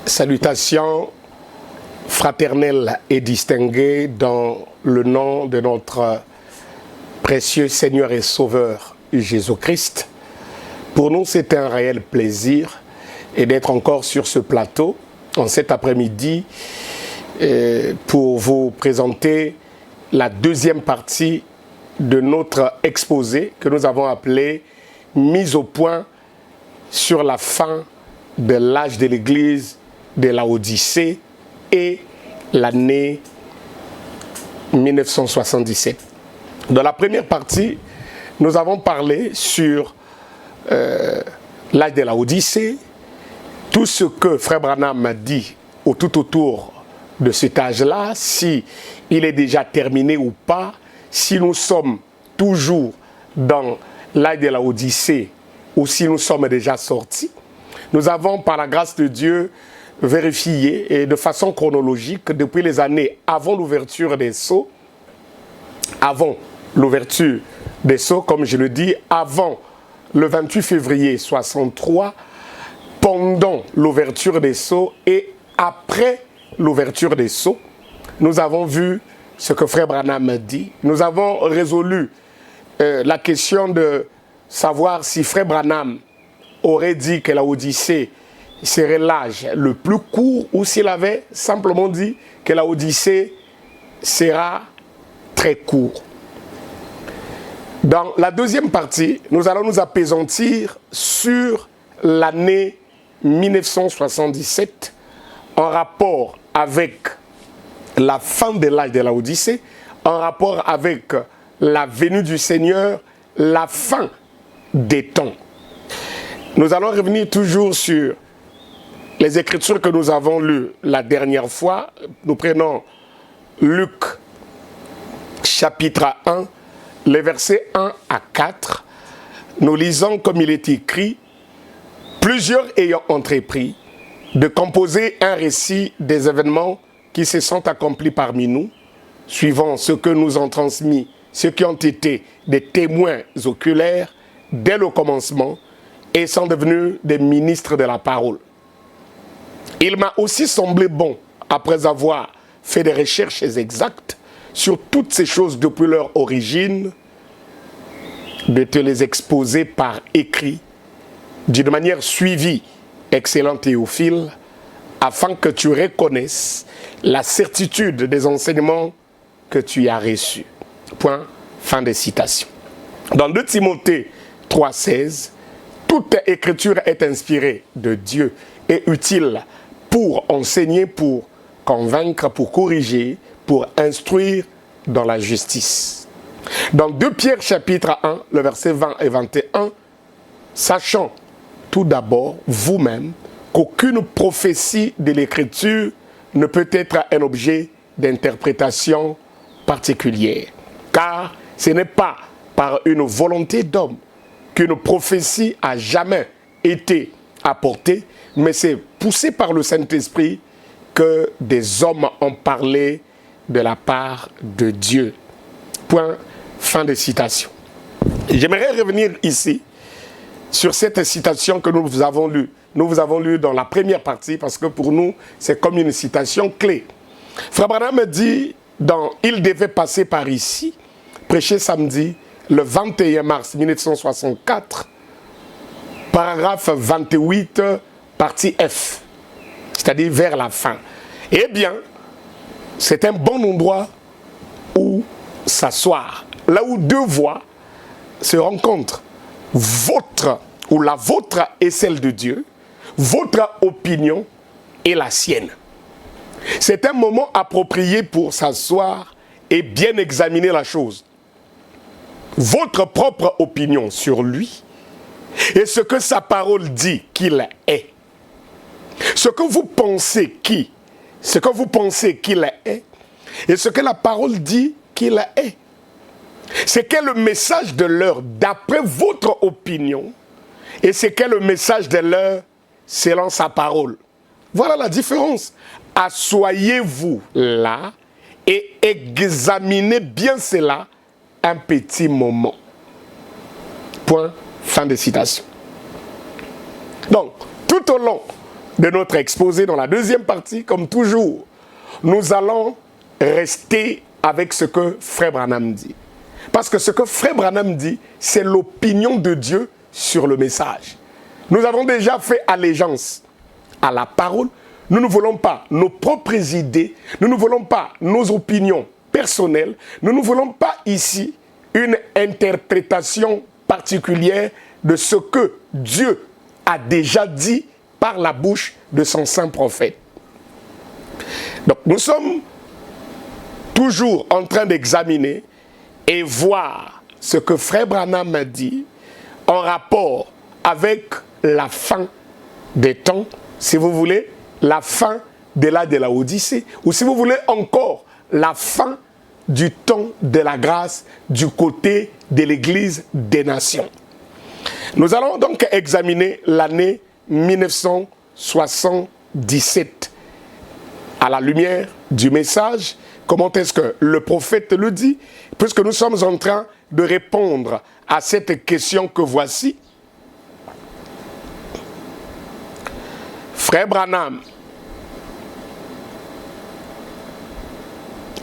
Salutations fraternelles et distinguées dans le nom de notre précieux Seigneur et Sauveur Jésus-Christ. Pour nous, c'est un réel plaisir d'être encore sur ce plateau en cet après-midi pour vous présenter la deuxième partie de notre exposé que nous avons appelé « Mise au point sur la fin de l'âge de l'Église de Laodicée et l'année 1977. » Dans la première partie, nous avons parlé sur l'âge de Laodicée, tout ce que Frère Branham a dit tout autour de cet âge-là, si il est déjà terminé ou pas, si nous sommes toujours dans l'âge de Laodicée ou si nous sommes déjà sortis. Nous avons, par la grâce de Dieu, vérifié et de façon chronologique depuis les années avant l'ouverture des sceaux, comme je le dis, avant le 28 février 63, pendant l'ouverture des sceaux et après l'ouverture des sceaux, nous avons vu ce que Frère Branham a dit. Nous avons résolu la question de savoir si Frère Branham aurait dit que Laodicée serait l'âge le plus court ou s'il avait simplement dit que Laodicée sera très court. Dans la deuxième partie, nous allons nous appesantir sur l'année 1977 en rapport avec la fin de l'âge de Laodicée, en rapport avec la venue du Seigneur, la fin des temps. Nous allons revenir toujours sur les Écritures que nous avons lues la dernière fois. Nous prenons Luc chapitre 1, les versets 1 à 4. Nous lisons comme il est écrit, « Plusieurs ayant entrepris de composer un récit des événements qui se sont accomplis parmi nous, suivant ce que nous ont transmis, ceux qui ont été des témoins oculaires dès le commencement, et sont devenus des ministres de la parole. Il m'a aussi semblé bon, après avoir fait des recherches exactes sur toutes ces choses depuis leur origine, de te les exposer par écrit, d'une manière suivie, excellent Théophile, afin que tu reconnaisses la certitude des enseignements que tu as reçus. » Point, fin de citation. Dans 2 Timothée 3,16, toute écriture est inspirée de Dieu et utile pour enseigner, pour convaincre, pour corriger, pour instruire dans la justice. Dans 2 Pierre chapitre 1, le verset 20 et 21, sachant tout d'abord vous-même qu'aucune prophétie de l'écriture ne peut être un objet d'interprétation particulière, car ce n'est pas par une volonté d'homme qu'une prophétie a jamais été apportée, mais c'est poussé par le Saint-Esprit que des hommes ont parlé de la part de Dieu. Point, fin de citation. J'aimerais revenir ici sur cette citation que nous vous avons lue. Nous vous avons lu dans la première partie parce que pour nous, c'est comme une citation clé. Frère Branham me dit, il devait passer par ici, prêcher samedi, le 21 mars 1964, paragraphe 28, partie F, c'est-à-dire vers la fin. Eh bien, c'est un bon endroit où s'asseoir, là où deux voix se rencontrent. La vôtre est celle de Dieu, votre opinion est la sienne. C'est un moment approprié pour s'asseoir et bien examiner la chose. Votre propre opinion sur lui et ce que sa parole dit qu'il est. Ce que vous pensez qu'il est et ce que la parole dit qu'il est. C'est quel le message de l'heure d'après votre opinion et c'est quel le message de l'heure selon sa parole. Voilà la différence. Assoyez-vous là et examinez bien cela un petit moment. Point, fin de citation. Donc, tout au long de notre exposé, dans la deuxième partie, comme toujours, nous allons rester avec ce que Frère Branham dit. Parce que ce que Frère Branham dit, c'est l'opinion de Dieu sur le message. Nous avons déjà fait allégeance à la parole. Nous ne voulons pas nos propres idées, nous ne voulons pas nos opinions personnelles, nous ne voulons pas ici une interprétation particulière de ce que Dieu a déjà dit par la bouche de son saint prophète. Donc nous sommes toujours en train d'examiner et voir ce que Frère Branham a dit en rapport avec la fin des temps, si vous voulez, la fin de l'âge de la Odyssée, ou si vous voulez encore la fin du temps de la grâce du côté de l'Église des nations. Nous allons donc examiner l'année 1977 à la lumière du message. Comment est-ce que le prophète le dit? Puisque nous sommes en train de répondre à cette question que voici. Frère Branham,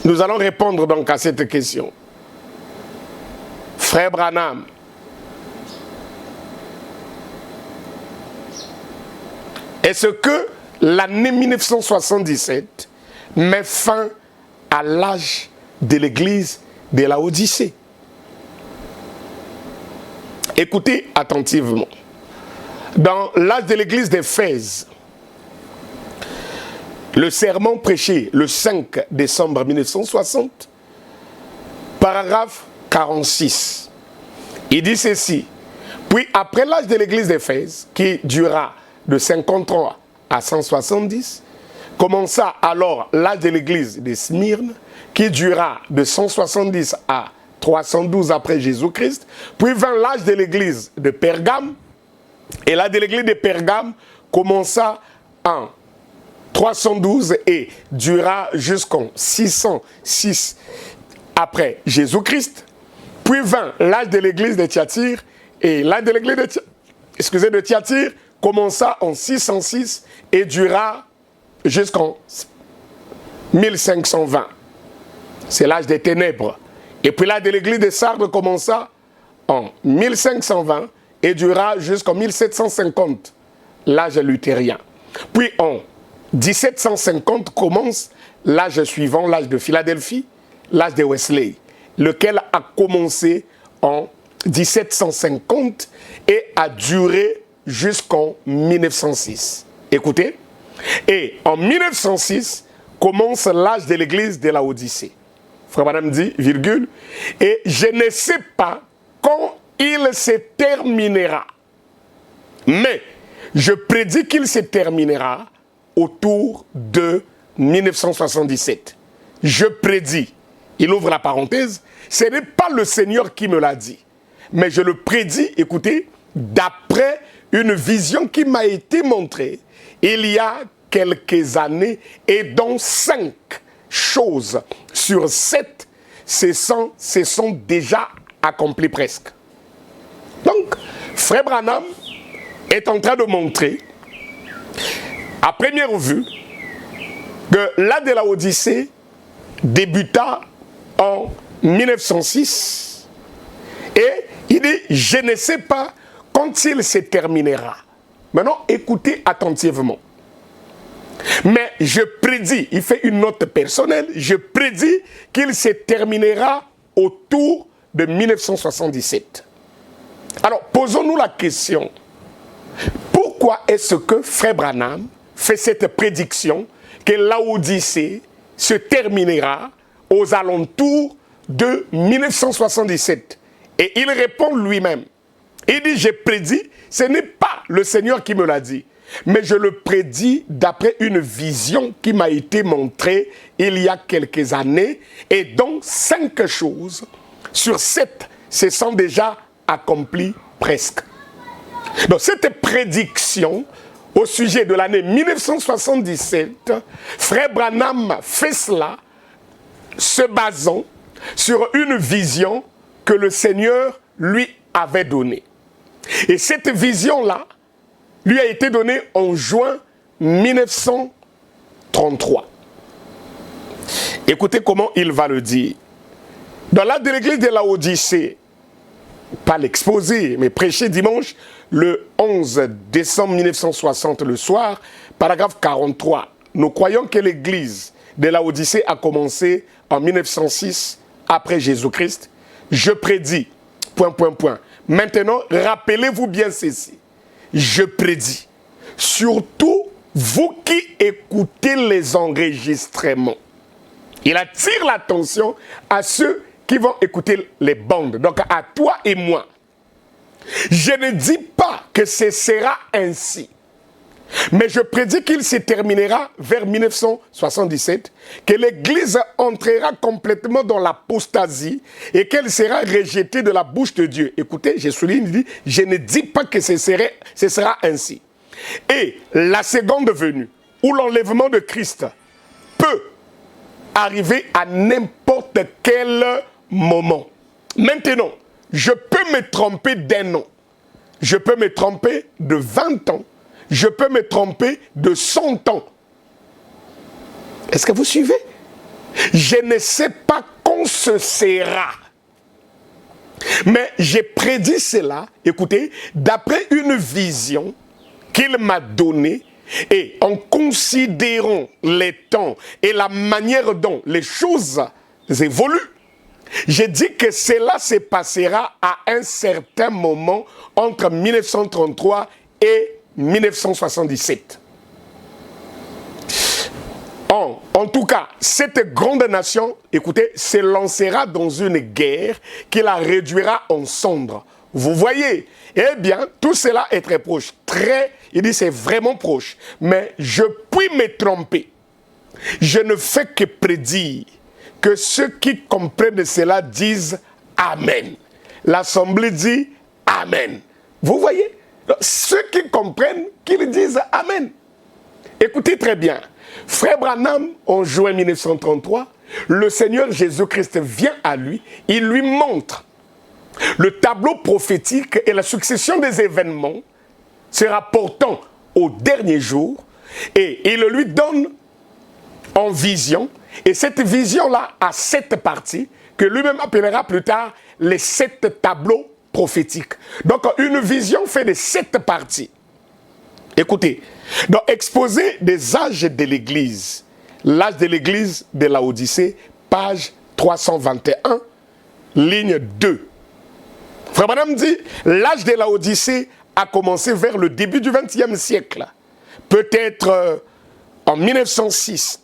nous allons répondre donc à cette question. Frère Branham, est-ce que l'année 1977 met fin à l'âge de l'église de la Odyssée? Écoutez attentivement. Dans l'âge de l'église d'Éphèse, le sermon prêché le 5 décembre 1960, paragraphe 46, il dit ceci. Puis après l'âge de l'église d'Éphèse, qui dura de 53 à 170, commença alors l'âge de l'église de Smyrne, qui dura de 170 à 312 après Jésus-Christ, puis vint l'âge de l'église de Pergame, et l'âge de l'église de Pergame commença en 312 et dura jusqu'en 606 après Jésus-Christ, puis vint l'âge de l'église de Thyatire, et l'âge de l'église de Thyatire commença en 606 et dura jusqu'en 1520. C'est l'âge des ténèbres. Et puis l'âge de l'église de Sardes commença en 1520 et dura jusqu'en 1750, l'âge luthérien. Puis en 1750 commence l'âge suivant, l'âge de Philadelphie, l'âge de Wesley, lequel a commencé en 1750 et a duré jusqu'en 1906. Écoutez. Et en 1906 commence l'âge de l'église de la Odyssée. Frère Branham dit, virgule, et je ne sais pas quand il se terminera, mais je prédis qu'il se terminera autour de 1977. Je prédis, il ouvre la parenthèse, ce n'est pas le Seigneur qui me l'a dit, mais je le prédis, écoutez, d'après une vision qui m'a été montrée il y a quelques années, et dont 5 choses sur 7 se sont déjà accomplies presque. Donc, Frère Branham est en train de montrer, à première vue, que l'âge de la Odyssée débuta en 1906 et il dit, je ne sais pas quand il se terminera. Maintenant, écoutez attentivement. Mais je prédis, il fait une note personnelle, je prédis qu'il se terminera autour de 1977. Alors, posons-nous la question, pourquoi est-ce que Frère Branham fait cette prédiction que l'Odyssée se terminera aux alentours de 1977? Et il répond lui-même. Il dit, j'ai prédit, ce n'est pas le Seigneur qui me l'a dit, mais je le prédis d'après une vision qui m'a été montrée il y a quelques années, et dont 5 choses sur 7 se sont déjà accomplies presque. Donc cette prédiction au sujet de l'année 1977, Frère Branham fait cela se basant sur une vision que le Seigneur lui avait donnée. Et cette vision-là lui a été donnée en juin 1933. Écoutez comment il va le dire. Dans l'acte de l'église de Laodicée, pas l'exposé, mais prêché dimanche, le 11 décembre 1960, le soir, paragraphe 43. Nous croyons que l'église de Laodicée a commencé en 1906, après Jésus-Christ. Je prédis, ... Maintenant, rappelez-vous bien ceci. Je prédis, surtout vous qui écoutez les enregistrements. Il attire l'attention à ceux qui vont écouter les bandes, donc à toi et moi. Je ne dis pas que ce sera ainsi, mais je prédis qu'il se terminera vers 1977, que l'Église entrera complètement dans l'apostasie et qu'elle sera rejetée de la bouche de Dieu. Écoutez, je souligne, je ne dis pas que ce sera ainsi. Et la seconde venue, ou l'enlèvement de Christ, peut arriver à n'importe quel moment. Maintenant, je peux me tromper d'un an. Je peux me tromper de 20 ans. Je peux me tromper de 100 ans. Est-ce que vous suivez? Je ne sais pas quand ce sera. Mais j'ai prédit cela, écoutez, d'après une vision qu'il m'a donnée et en considérant les temps et la manière dont les choses évoluent, j'ai dit que cela se passera à un certain moment entre 1933 et 1977. En tout cas, cette grande nation, écoutez, se lancera dans une guerre qui la réduira en cendres. Vous voyez? Eh bien, tout cela est très proche. Il dit c'est vraiment proche. Mais je puis me tromper. Je ne fais que prédire que ceux qui comprennent cela disent Amen. L'Assemblée dit Amen. Vous voyez? Donc, ceux qui comprennent, qu'ils disent Amen. Écoutez très bien. Frère Branham, en juin 1933, le Seigneur Jésus-Christ vient à lui, il lui montre le tableau prophétique et la succession des événements se rapportant au dernier jour, et il lui donne en vision, et cette vision-là a 7 parties, que lui-même appellera plus tard les 7 tableaux prophétiques. Donc une vision fait de 7 parties. Écoutez, dans Exposé des âges de l'Église, l'âge de l'Église de Laodicée, page 321, ligne 2. Frère Branham dit, l'âge de Laodicée a commencé vers le début du XXe siècle, peut-être en 1906.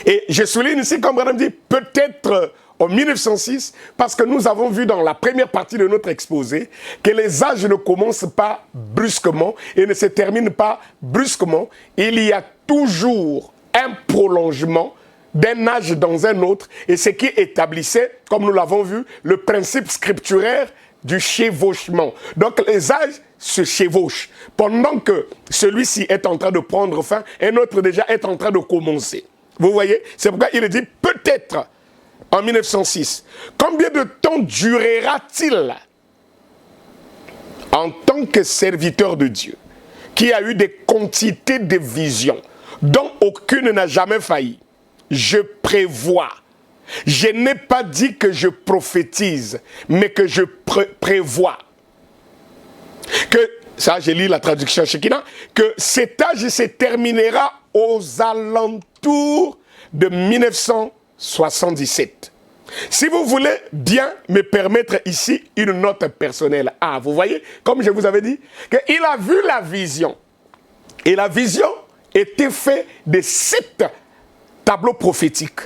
Et je souligne ici, comme Branham dit, peut-être en 1906, parce que nous avons vu dans la première partie de notre exposé que les âges ne commencent pas brusquement et ne se terminent pas brusquement. Il y a toujours un prolongement d'un âge dans un autre, et ce qui établissait, comme nous l'avons vu, le principe scripturaire du chevauchement. Donc les âges se chevauchent. Pendant que celui-ci est en train de prendre fin, un autre déjà est en train de commencer. Vous voyez? C'est pourquoi il dit peut-être en 1906. Combien de temps durera-t-il en tant que serviteur de Dieu, qui a eu des quantités de visions dont aucune n'a jamais failli? Je prévois. Je n'ai pas dit que je prophétise, mais que je prévois. Que, ça j'ai lu la traduction Shekina, que cet âge se terminera aux alentours de 1977. Si vous voulez bien me permettre ici une note personnelle. Ah, vous voyez, comme je vous avais dit, qu'il a vu la vision. Et la vision était faite de 7 tableaux prophétiques.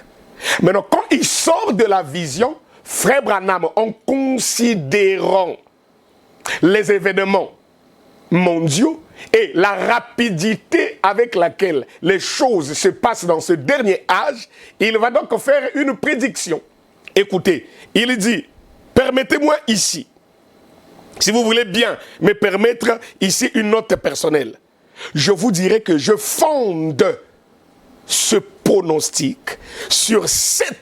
Maintenant, quand il sort de la vision, Frère Branham, en considérant les événements mondiaux et la rapidité avec laquelle les choses se passent dans ce dernier âge, il va donc faire une prédiction. Écoutez, il dit, permettez-moi ici, si vous voulez bien me permettre ici une note personnelle, je vous dirais que je fonde ce pronostic sur 7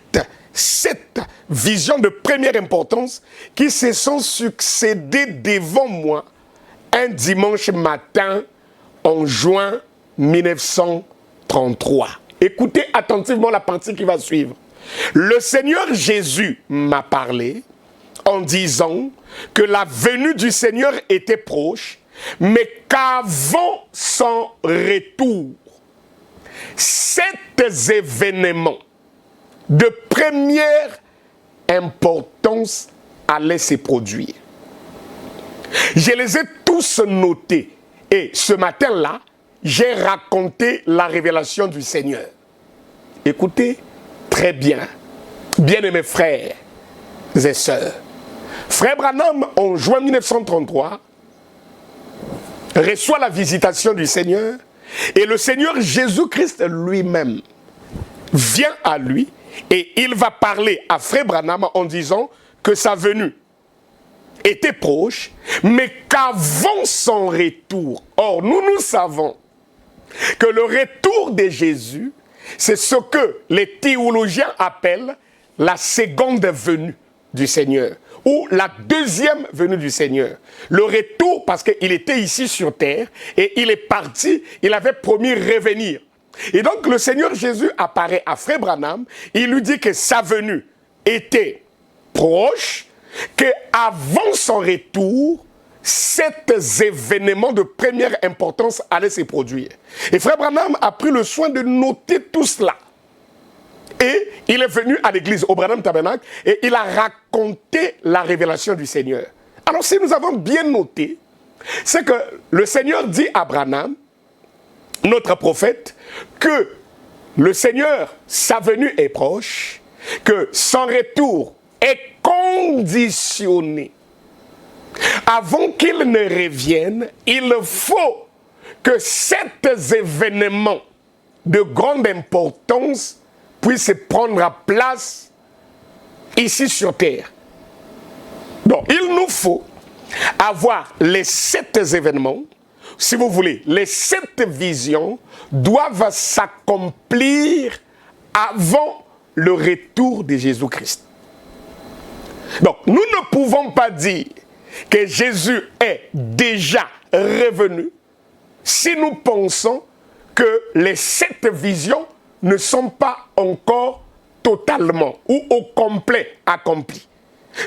visions de première importance qui se sont succédées devant moi un dimanche matin en juin 1933. Écoutez attentivement la partie qui va suivre. Le Seigneur Jésus m'a parlé en disant que la venue du Seigneur était proche, mais qu'avant son retour, 7 événements de première importance allaient se produire. Je les ai tous notés et ce matin-là, j'ai raconté la révélation du Seigneur. Écoutez très bien, bien-aimés frères et sœurs. Frère Branham, en juin 1933, reçoit la visitation du Seigneur et le Seigneur Jésus-Christ lui-même vient à lui et il va parler à Frère Branham en disant que sa venue était proche, mais qu'avant son retour, or nous savons que le retour de Jésus, c'est ce que les théologiens appellent la seconde venue du Seigneur, ou la deuxième venue du Seigneur. Le retour, parce qu'il était ici sur terre, et il est parti, il avait promis revenir. Et donc le Seigneur Jésus apparaît à Frère Branham, il lui dit que sa venue était proche, qu'avant son retour, 7 événements de première importance allaient se produire. Et Frère Branham a pris le soin de noter tout cela. Et il est venu à l'église, au Branham Tabernacle, et il a raconté la révélation du Seigneur. Alors si nous avons bien noté, c'est que le Seigneur dit à Branham, notre prophète, que le Seigneur, sa venue est proche, que son retour est conditionné. Avant qu'il ne revienne, il faut que 7 événements de grande importance puissent prendre place ici sur terre. Donc, il nous faut avoir les 7 événements, si vous voulez, les 7 visions doivent s'accomplir avant le retour de Jésus-Christ. Donc, nous ne pouvons pas dire que Jésus est déjà revenu si nous pensons que les 7 visions ne sont pas encore totalement ou au complet accomplies.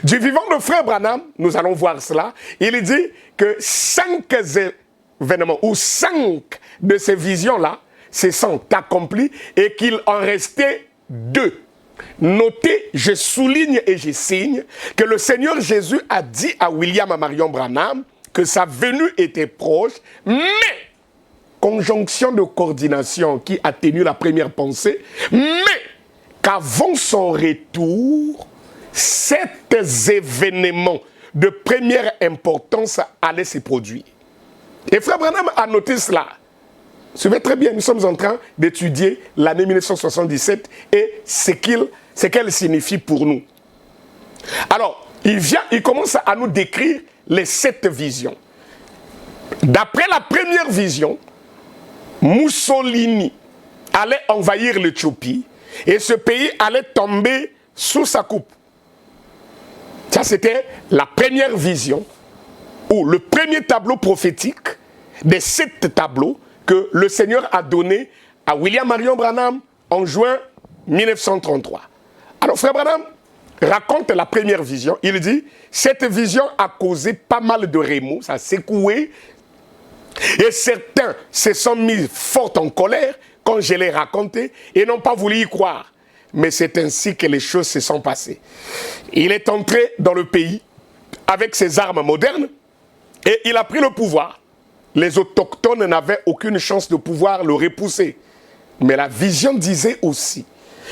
Du vivant de Frère Branham, nous allons voir cela, il dit que 5 événements ou 5 de ces visions-là se sont accomplis et qu'il en restait 2. Notez, je souligne et je signe que le Seigneur Jésus a dit à William Marion Branham que sa venue était proche, mais, conjonction de coordination qui atténue la première pensée, mais qu'avant son retour, 7 événements de première importance allaient se produire. Et Frère Branham a noté cela. Suivez très bien, nous sommes en train d'étudier l'année 1977 et ce qu'elle signifie pour nous. Alors, il commence à nous décrire les 7 visions. D'après la première vision, Mussolini allait envahir l'Éthiopie et ce pays allait tomber sous sa coupe. Ça, c'était la première vision, ou le premier tableau prophétique des 7 tableaux que le Seigneur a donné à William Marion Branham en juin 1933. Alors, Frère Branham raconte la première vision. Il dit, cette vision a causé pas mal de remous, ça a secoué, et certains se sont mis fort en colère quand je l'ai raconté et n'ont pas voulu y croire. Mais c'est ainsi que les choses se sont passées. Il est entré dans le pays avec ses armes modernes et il a pris le pouvoir. Les autochtones n'avaient aucune chance de pouvoir le repousser. Mais la vision disait aussi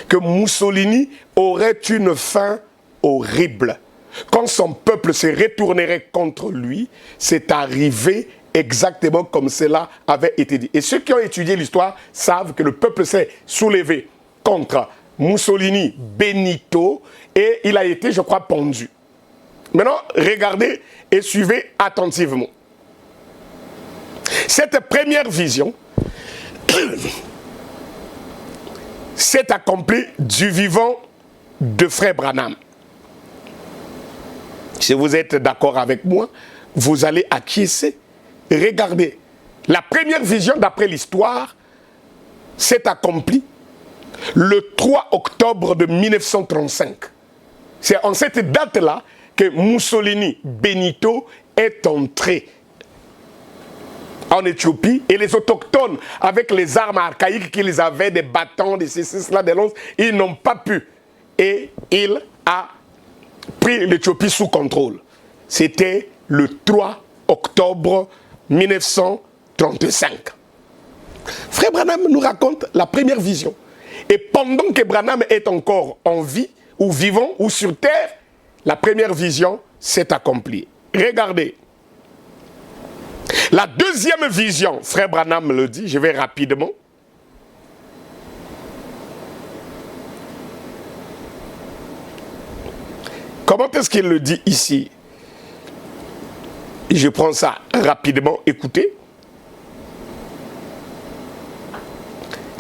que Mussolini aurait une fin horrible. Quand son peuple se retournerait contre lui, c'est arrivé exactement comme cela avait été dit. Et ceux qui ont étudié l'histoire savent que le peuple s'est soulevé contre Mussolini, Benito, et il a été, je crois, pendu. Maintenant, regardez et suivez attentivement. Cette première vision s'est accomplie du vivant de Frère Branham. Si vous êtes d'accord avec moi, vous allez acquiescer. Regardez La première vision, d'après l'histoire, s'est accomplie le 3 octobre de 1935. C'est en cette date-là que Mussolini Benito est entré en Éthiopie et les autochtones, avec les armes archaïques qu'ils avaient, des bâtons, des ceci, cela, des lances, ils n'ont pas pu. Et il a pris l'Éthiopie sous contrôle. C'était le 3 octobre 1935. Frère Branham nous raconte la première vision. Et pendant que Branham est encore en vie, ou vivant, ou sur terre, la première vision s'est accomplie. Regardez. La deuxième vision, Frère Branham le dit, je vais rapidement. Comment est-ce qu'il le dit ici? Je prends ça rapidement, écoutez.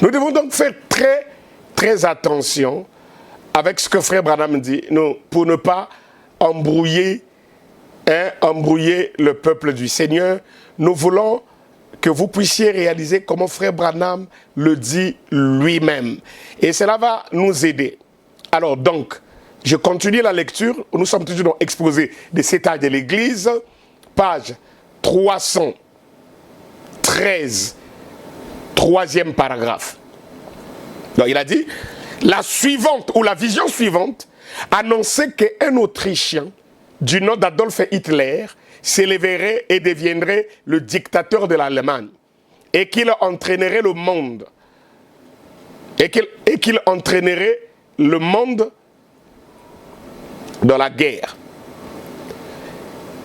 Nous devons donc faire très attention avec ce que Frère Branham dit, pour ne pas embrouiller le peuple du Seigneur. Nous voulons que vous puissiez réaliser comment Frère Branham le dit lui-même. Et cela va nous aider. Alors donc, je continue la lecture. Nous sommes toujours dans l'exposé des 7 âges de l'Église, page 313, troisième paragraphe. Donc il a dit, la suivante, ou la vision suivante, annonçait qu'un Autrichien du nom d'Adolf Hitler s'élèverait et deviendrait le dictateur de l'Allemagne et qu'il entraînerait le monde dans la guerre.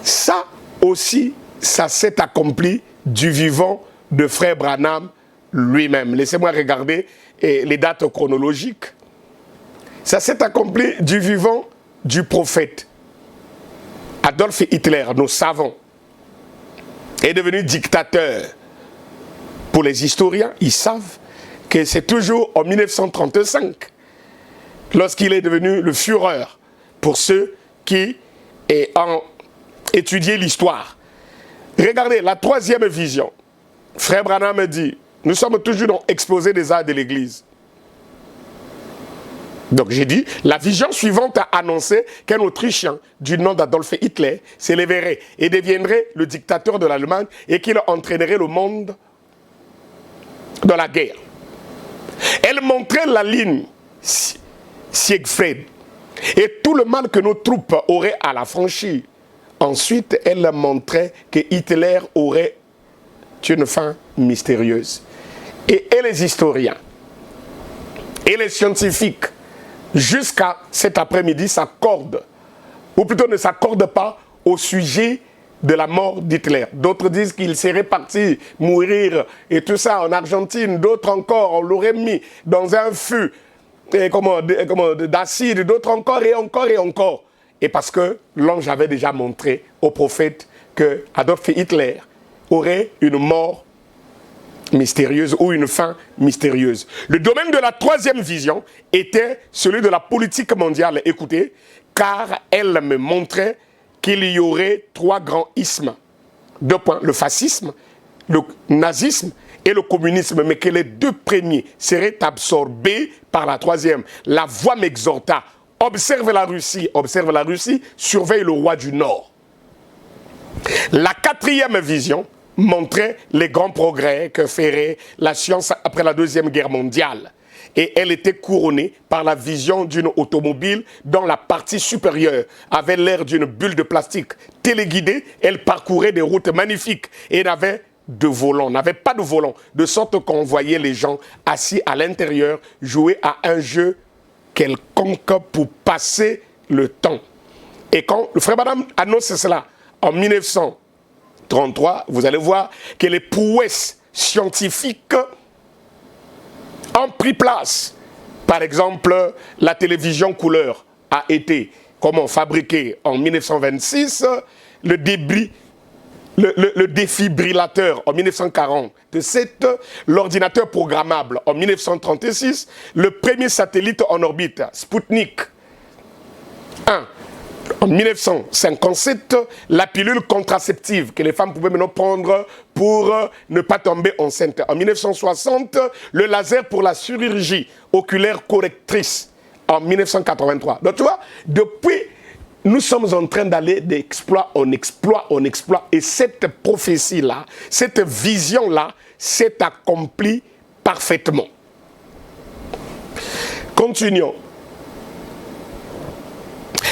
Ça aussi, ça s'est accompli du vivant de Frère Branham lui-même. Laissez-moi regarder les dates chronologiques. Ça s'est accompli du vivant du prophète. Adolf Hitler, nous savons, est devenu dictateur. Pour les historiens, ils savent que c'est toujours en 1935, lorsqu'il est devenu le Führer, pour ceux qui ont étudié l'histoire. Regardez, la troisième vision. Frère Branham dit, nous sommes toujours dans l'exposé des âges de l'Église. Donc j'ai dit, la vision suivante a annoncé qu'un Autrichien du nom d'Adolf Hitler s'élèverait et deviendrait le dictateur de l'Allemagne et qu'il entraînerait le monde dans la guerre. Elle montrait la ligne Siegfried et tout le mal que nos troupes auraient à la franchir. Ensuite, elle montrait que Hitler aurait une fin mystérieuse. Et les historiens et les scientifiques, jusqu'à cet après-midi, s'accordent, ou plutôt ne s'accordent pas au sujet de la mort d'Hitler. D'autres disent qu'il serait parti mourir et tout ça en Argentine. D'autres encore, on l'aurait mis dans un fût d'acide. D'autres encore et encore et encore. Et parce que l'ange avait déjà montré au prophète que Adolf Hitler aurait une mort mystérieuse ou une fin mystérieuse. Le domaine de la troisième vision était celui de la politique mondiale. Écoutez, car elle me montrait qu'il y aurait 3 grands ismes. 2 points, le fascisme, le nazisme et le communisme, mais que les 2 premiers seraient absorbés par la troisième. La voix m'exhorta, observe la Russie, surveille le roi du Nord. La quatrième vision montrait les grands progrès que ferait la science après la Deuxième Guerre mondiale. Et elle était couronnée par la vision d'une automobile dont la partie supérieure avait l'air d'une bulle de plastique. Téléguidée, elle parcourait des routes magnifiques et n'avait pas de volant, de sorte qu'on voyait les gens assis à l'intérieur jouer à un jeu quelconque pour passer le temps. Et quand le frère Branham annonce cela en 1933, vous allez voir que les prouesses scientifiques ont pris place. Par exemple, la télévision couleur a été fabriquée en 1926, le défibrillateur en 1947, l'ordinateur programmable en 1936, le premier satellite en orbite, Sputnik 1, en 1957, la pilule contraceptive que les femmes pouvaient maintenant prendre pour ne pas tomber enceinte. En 1960, le laser pour la chirurgie oculaire correctrice. En 1983. Donc tu vois, depuis, nous sommes en train d'aller d'exploit en exploit en exploit. Et cette prophétie-là, cette vision-là, s'est accomplie parfaitement. Continuons.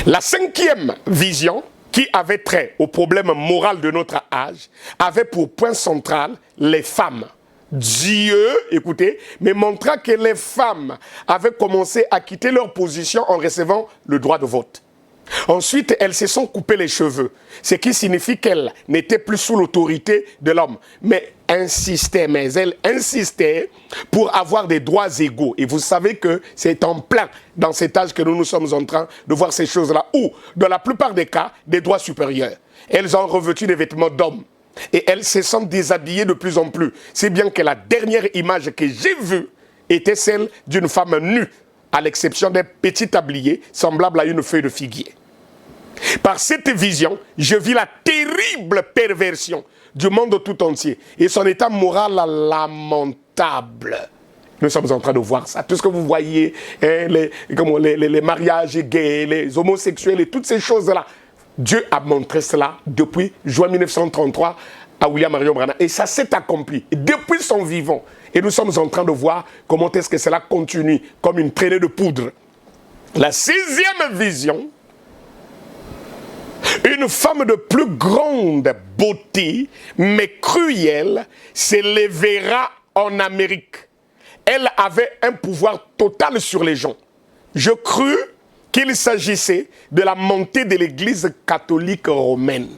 La cinquième vision, qui avait trait au problème moral de notre âge, avait pour point central les femmes. Dieu, écoutez, me montra que les femmes avaient commencé à quitter leur position en recevant le droit de vote. Ensuite, elles se sont coupées les cheveux, ce qui signifie qu'elles n'étaient plus sous l'autorité de l'homme, mais elles insistaient pour avoir des droits égaux. Et vous savez que c'est en plein dans cet âge que nous sommes en train de voir ces choses-là, où, dans la plupart des cas, des droits supérieurs. Elles ont revêtu des vêtements d'hommes. Et elles se sont déshabillées de plus en plus. C'est bien que la dernière image que j'ai vue était celle d'une femme nue, à l'exception d'un petit tablier semblable à une feuille de figuier. Par cette vision, je vis la terrible perversion du monde tout entier et son état moral lamentable. Nous sommes en train de voir ça. Tout ce que vous voyez, hein, les mariages gays, les homosexuels et toutes ces choses-là, Dieu a montré cela depuis juin 1933 à William Marion Branham. Et ça s'est accompli depuis son vivant. Et nous sommes en train de voir comment est-ce que cela continue comme une traînée de poudre. La sixième vision, une femme de plus grande beauté, mais cruelle, s'élèvera en Amérique. Elle avait un pouvoir total sur les gens. Je crus qu'il s'agissait de la montée de l'Église catholique romaine.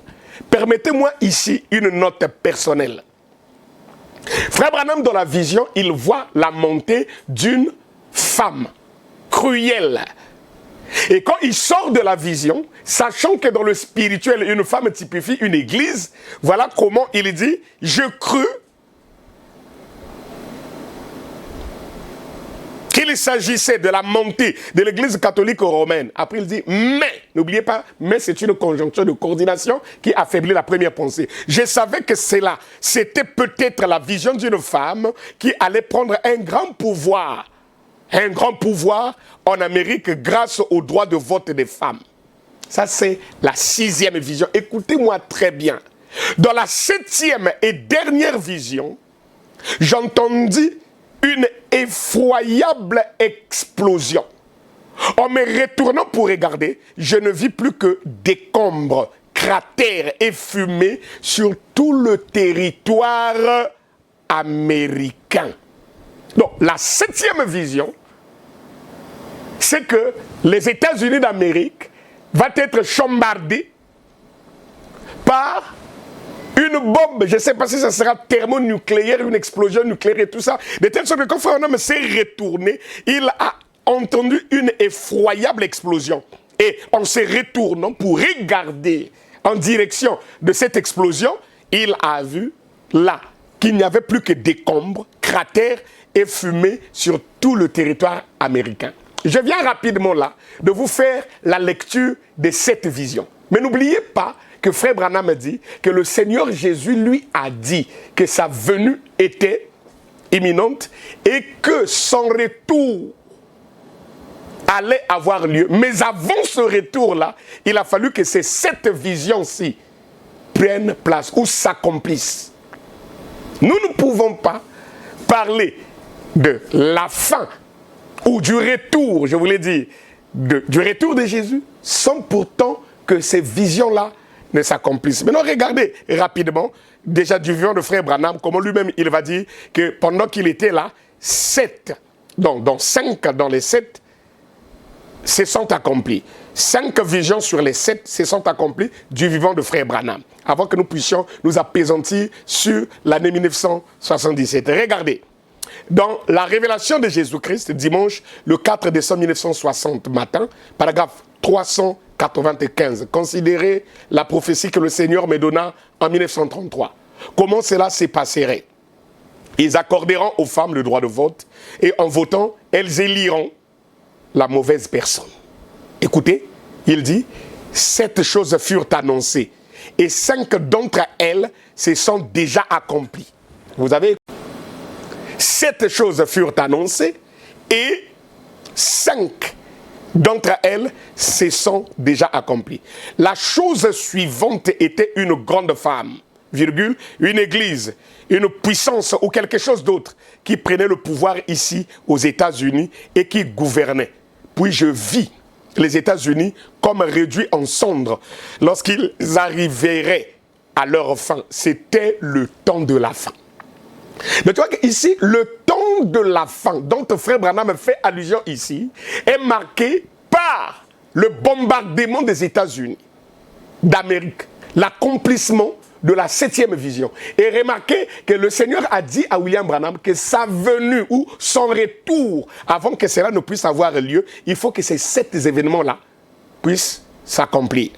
Permettez-moi ici une note personnelle. Frère Branham, dans la vision, il voit la montée d'une femme cruelle. Et quand il sort de la vision, sachant que dans le spirituel, une femme typifie une église, voilà comment il dit, je crus qu'il s'agissait de la montée de l'église catholique romaine. Après il dit, mais, n'oubliez pas, mais c'est une conjonction de coordination qui affaiblit la première pensée. Je savais que cela, c'était peut-être la vision d'une femme qui allait prendre un grand pouvoir en Amérique grâce au droit de vote des femmes. Ça, c'est la sixième vision. Écoutez-moi très bien. Dans la septième et dernière vision, j'entendis une effroyable explosion. En me retournant pour regarder, je ne vis plus que décombres, cratères et fumées sur tout le territoire américain. Donc, la septième vision, c'est que les États-Unis d'Amérique vont être chambardés par une bombe, je ne sais pas si ça sera thermonucléaire, une explosion nucléaire et tout ça. De telle sorte que quand Frère Branham s'est retourné, il a entendu une effroyable explosion. Et en se retournant pour regarder en direction de cette explosion, il a vu là qu'il n'y avait plus que décombres, cratères et fumée sur tout le territoire américain. Je viens rapidement là de vous faire la lecture de cette vision. Mais n'oubliez pas que Frère Branham dit que le Seigneur Jésus lui a dit que sa venue était imminente et que son retour allait avoir lieu. Mais avant ce retour-là, il a fallu que cette vision-ci prenne place ou s'accomplisse. Nous ne pouvons pas parler de la fin ou du retour, je voulais dire, du retour de Jésus, sans pourtant que ces visions-là ne s'accomplissent. Maintenant, regardez rapidement, déjà du vivant de Frère Branham, comment lui-même il va dire que pendant qu'il était là, 7, donc 5 dans les 7, se sont accomplis. 5 visions sur les 7 se sont accomplies du vivant de Frère Branham, avant que nous puissions nous appesantir sur l'année 1977. Regardez. Dans la révélation de Jésus-Christ, dimanche, le 4 décembre 1960 matin, paragraphe 395, considérez la prophétie que le Seigneur me donna en 1933. Comment cela se passerait? Ils accorderont aux femmes le droit de vote et en votant, elles éliront la mauvaise personne. Écoutez, il dit, 7 choses furent annoncées et 5 d'entre elles se sont déjà accomplies. Vous avez 7 choses furent annoncées et 5 d'entre elles se sont déjà accomplies. La chose suivante était une grande femme, virgule, une église, une puissance ou quelque chose d'autre qui prenait le pouvoir ici aux États-Unis et qui gouvernait. Puis je vis les États-Unis comme réduits en cendres lorsqu'ils arriveraient à leur fin. C'était le temps de la fin. Mais tu vois qu'ici, le temps de la fin, dont frère Branham fait allusion ici, est marqué par le bombardement des États-Unis, d'Amérique, l'accomplissement de la 7e vision. Et remarquez que le Seigneur a dit à William Branham que sa venue ou son retour, avant que cela ne puisse avoir lieu, il faut que ces 7 événements-là puissent s'accomplir.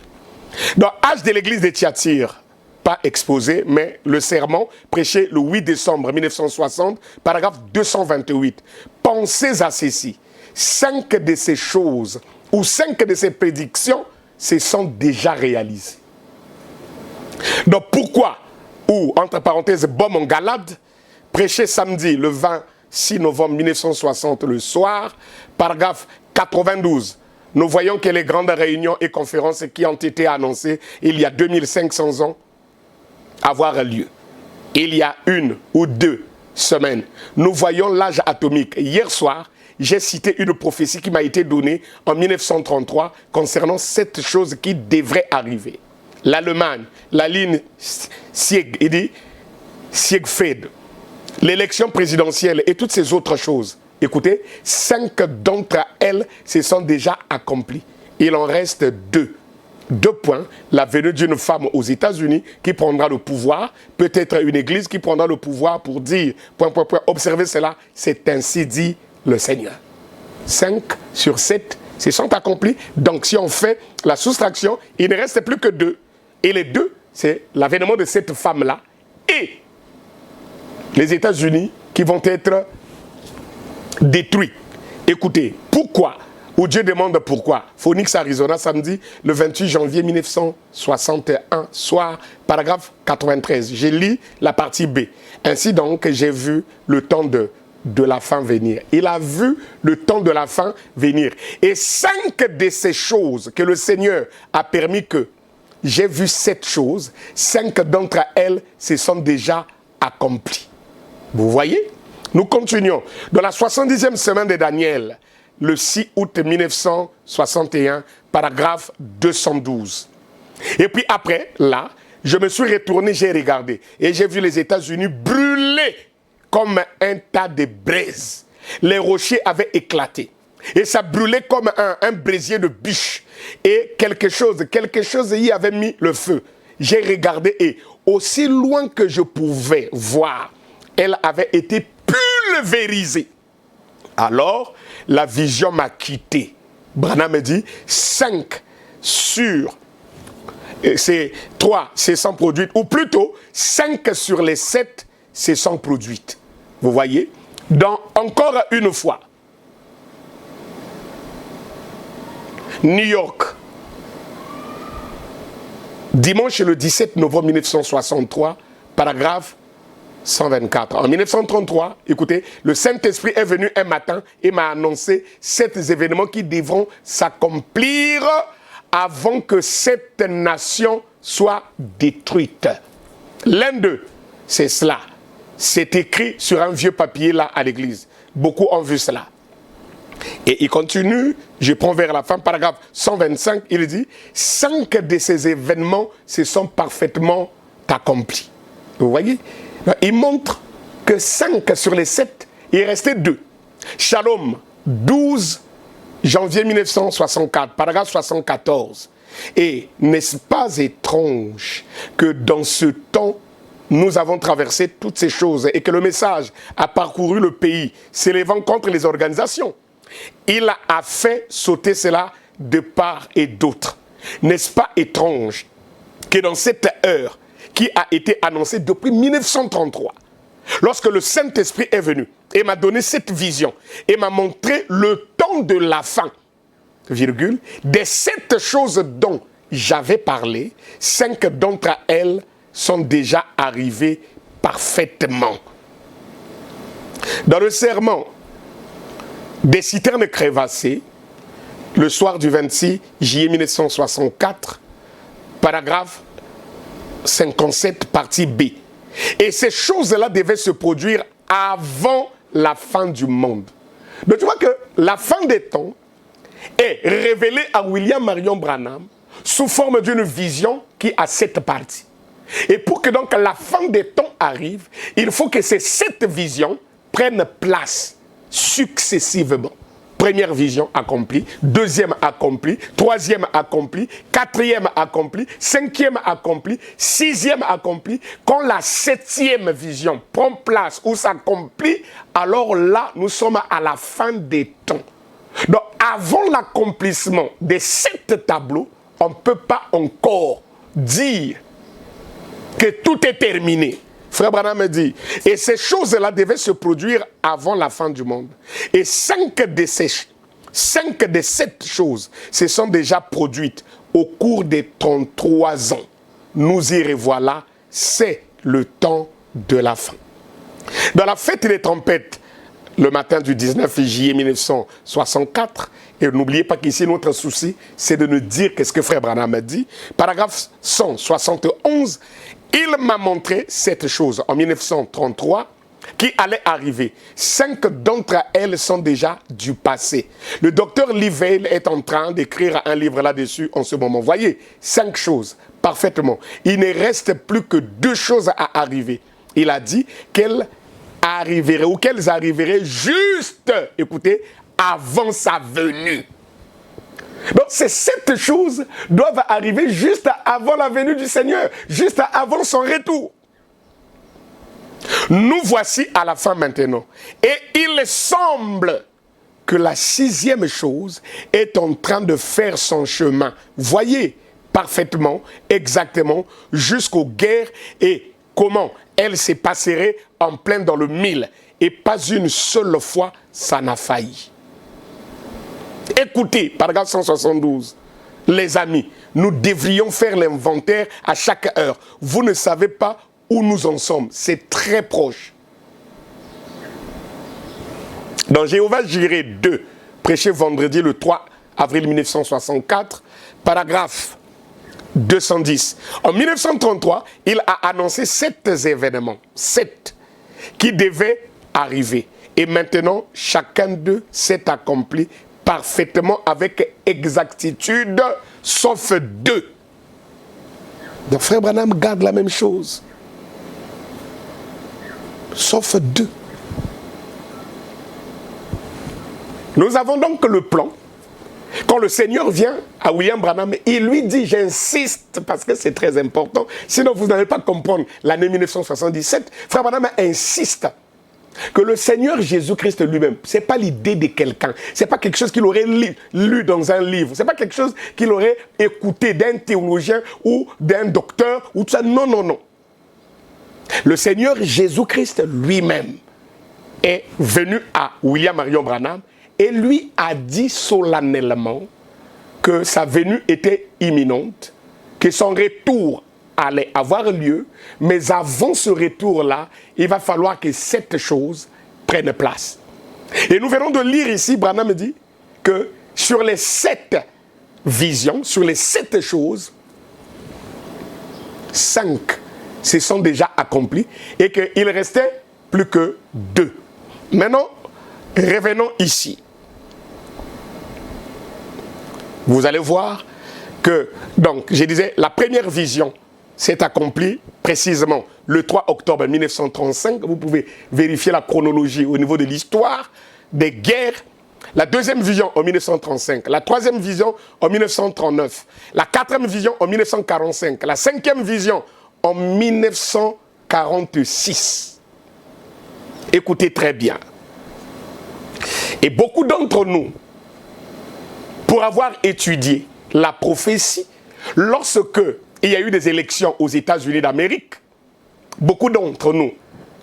Dans Âge de l'église de Thyatire, pas exposé, mais le sermon prêché le 8 décembre 1960, paragraphe 228. Pensez à ceci. 5 de ces choses, ou 5 de ces prédictions, se sont déjà réalisées. Donc pourquoi, ou entre parenthèses, Baume en Galade, prêché samedi le 26 novembre 1960 le soir, paragraphe 92, nous voyons que les grandes réunions et conférences qui ont été annoncées il y a 2500 ans avoir lieu. Il y a 1 ou 2 semaines, nous voyons l'âge atomique. Hier soir, j'ai cité une prophétie qui m'a été donnée en 1933 concernant cette chose qui devrait arriver. L'Allemagne, la ligne Siegfried, l'élection présidentielle et toutes ces autres choses. Écoutez, 5 d'entre elles se sont déjà accomplies. Il en reste 2. 2 points, la venue d'une femme aux États-Unis qui prendra le pouvoir, peut-être une église qui prendra le pouvoir pour dire, observez cela, c'est ainsi dit le Seigneur. 5 sur 7 se sont accomplis, donc si on fait la soustraction, il ne reste plus que 2. Et les 2, c'est l'avènement de cette femme-là et les États-Unis qui vont être détruits. Écoutez, pourquoi? Ou Dieu demande pourquoi. Phoenix, Arizona, samedi, le 28 janvier 1961, soir, paragraphe 93. J'ai lu la partie B. Ainsi donc, j'ai vu le temps de la fin venir. Il a vu le temps de la fin venir. Et 5 de ces choses que le Seigneur a permis que j'ai vu 7 choses, 5 d'entre elles se sont déjà accomplies. Vous voyez? Nous continuons. Dans la 70e semaine de Daniel, le 6 août 1961, paragraphe 212. Et puis après, là, je me suis retourné, j'ai regardé. Et j'ai vu les États-Unis brûler comme un tas de braises. Les rochers avaient éclaté. Et ça brûlait comme un brésier de bûche. Et quelque chose y avait mis le feu. J'ai regardé et aussi loin que je pouvais voir, elle avait été pulvérisée. Alors, la vision m'a quitté. Branham me dit, 5 sur ces 3 se sont produites, ou plutôt 5 sur les 7 se sont produites. Vous voyez? Donc, encore une fois, New York, dimanche le 17 novembre 1963, paragraphe 124. En 1933, écoutez, le Saint-Esprit est venu un matin et m'a annoncé 7 événements qui devront s'accomplir avant que cette nation soit détruite. L'un d'eux, c'est cela. C'est écrit sur un vieux papier là à l'église. Beaucoup ont vu cela. Et il continue, je prends vers la fin, paragraphe 125, il dit, 5 de ces événements se sont parfaitement accomplis. Vous voyez? Il montre que 5 sur les 7, il restait 2. Shalom, 12 janvier 1964, paragraphe 74. Et n'est-ce pas étrange que dans ce temps, nous avons traversé toutes ces choses et que le message a parcouru le pays, s'élevant contre les organisations. Il a fait sauter cela de part et d'autre. N'est-ce pas étrange que dans cette heure qui a été annoncée depuis 1933, lorsque le Saint-Esprit est venu et m'a donné cette vision et m'a montré le temps de la fin, virgule, des 7 choses dont j'avais parlé, 5 d'entre elles sont déjà arrivées parfaitement. Dans le serment des citernes crévassées, le soir du 26 juillet 1964, paragraphe 57, partie B. Et ces choses-là devaient se produire avant la fin du monde. Donc tu vois que la fin des temps est révélée à William Marion Branham sous forme d'une vision qui a 7 parties. Et pour que donc la fin des temps arrive, il faut que ces 7 visions prennent place successivement. Première vision accomplie, deuxième accomplie, troisième accomplie, quatrième accomplie, cinquième accomplie, sixième accomplie. Quand la 7e vision prend place ou s'accomplit, alors là, nous sommes à la fin des temps. Donc, avant l'accomplissement des 7 tableaux, on ne peut pas encore dire que tout est terminé. Frère Branham me dit, et ces choses-là devaient se produire avant la fin du monde. Et 5 de 7 choses se sont déjà produites au cours des 33 ans. Nous y revoilà, c'est le temps de la fin. Dans la fête des trompettes, le matin du 19 juillet 1964, et n'oubliez pas qu'ici notre souci, c'est de nous dire qu'est-ce que Frère Branham a dit. Paragraphe 171, il m'a montré cette chose en 1933 qui allait arriver. 5 d'entre elles sont déjà du passé. Le docteur Lee Vail est en train d'écrire un livre là-dessus en ce moment. Voyez, 5 choses, parfaitement. Il ne reste plus que 2 choses à arriver. Il a dit qu'elles arriveraient ou qu'elles arriveraient juste, écoutez, avant sa venue. Donc ces 7 choses doivent arriver juste avant la venue du Seigneur, juste avant son retour. Nous voici à la fin maintenant. Et il semble que la 6e chose est en train de faire son chemin. Voyez parfaitement, exactement, jusqu'aux guerres et comment elles se passeraient en plein dans le mille. Et pas une seule fois, ça n'a failli. Écoutez, paragraphe 172, les amis, nous devrions faire l'inventaire à chaque heure. Vous ne savez pas où nous en sommes, c'est très proche. Dans Jéhovah Jireh 2, prêché vendredi le 3 avril 1964, paragraphe 210. En 1933, il a annoncé 7 événements, 7, qui devaient arriver. Et maintenant, chacun d'eux s'est accompli parfaitement avec exactitude, sauf 2. Donc Frère Branham garde la même chose. Sauf 2. Nous avons donc le plan. Quand le Seigneur vient à William Branham, il lui dit, j'insiste, parce que c'est très important, sinon vous n'allez pas comprendre l'année 1977, Frère Branham insiste que le Seigneur Jésus-Christ lui-même, ce n'est pas l'idée de quelqu'un, ce n'est pas quelque chose qu'il aurait lu dans un livre, ce n'est pas quelque chose qu'il aurait écouté d'un théologien ou d'un docteur, ou tout ça. Non, non, non. Le Seigneur Jésus-Christ lui-même est venu à William Marion Branham et lui a dit solennellement que sa venue était imminente, que son retour allait avoir lieu, mais avant ce retour-là, il va falloir que 7 choses prennent place. Et nous venons de lire ici, Branham me dit que sur les 7 visions, sur les 7 choses, 5 se sont déjà accomplis et qu'il restait plus que 2. Maintenant, revenons ici. Vous allez voir que, donc, je disais, la première vision s'est accomplie précisément le 3 octobre 1935. Vous pouvez vérifier la chronologie au niveau de l'histoire des guerres. La deuxième vision en 1935, la troisième vision en 1939, la quatrième vision en 1945, la cinquième vision en 1946. Écoutez très bien. Et beaucoup d'entre nous, pour avoir étudié la prophétie, lorsque il y a eu des élections aux États-Unis d'Amérique, beaucoup d'entre nous,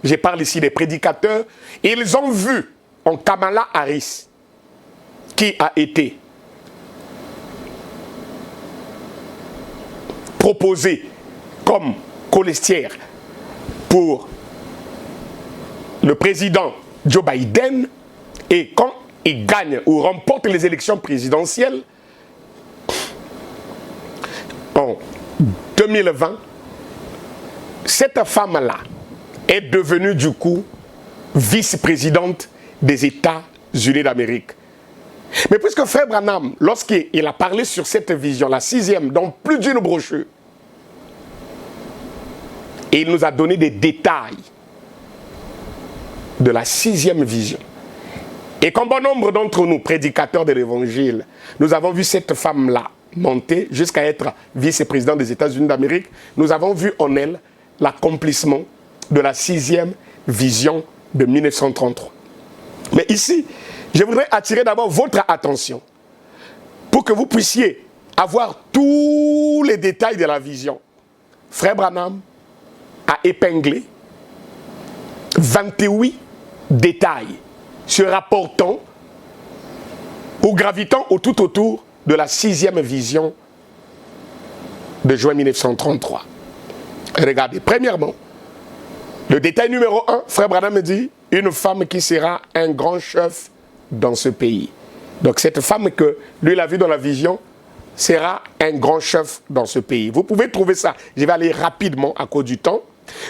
je parle ici des prédicateurs, ils ont vu en Kamala Harris, qui a été proposé comme colistière pour le président Joe Biden, et quand il gagne ou remporte les élections présidentielles en 2020, cette femme-là est devenue du coup vice-présidente des États-Unis d'Amérique. Mais puisque Frère Branham, lorsqu'il a parlé sur cette vision, la 6e, dans plus d'une brochure, et il nous a donné des détails de la 6e vision. Et comme bon nombre d'entre nous, prédicateurs de l'Évangile, nous avons vu cette femme-là monter jusqu'à être vice-présidente des États-Unis d'Amérique. Nous avons vu en elle l'accomplissement de la 6e vision de 1933. Mais ici, je voudrais attirer d'abord votre attention pour que vous puissiez avoir tous les détails de la vision. Frère Branham a épinglé 28 détails se rapportant ou gravitant tout autour de la 6e vision de juin 1933. Regardez, premièrement, le détail numéro 1, Frère Branham me dit, une femme qui sera un grand chef dans ce pays. Donc cette femme que lui il a vue dans la vision sera un grand chef dans ce pays. Vous pouvez trouver ça, je vais aller rapidement à cause du temps,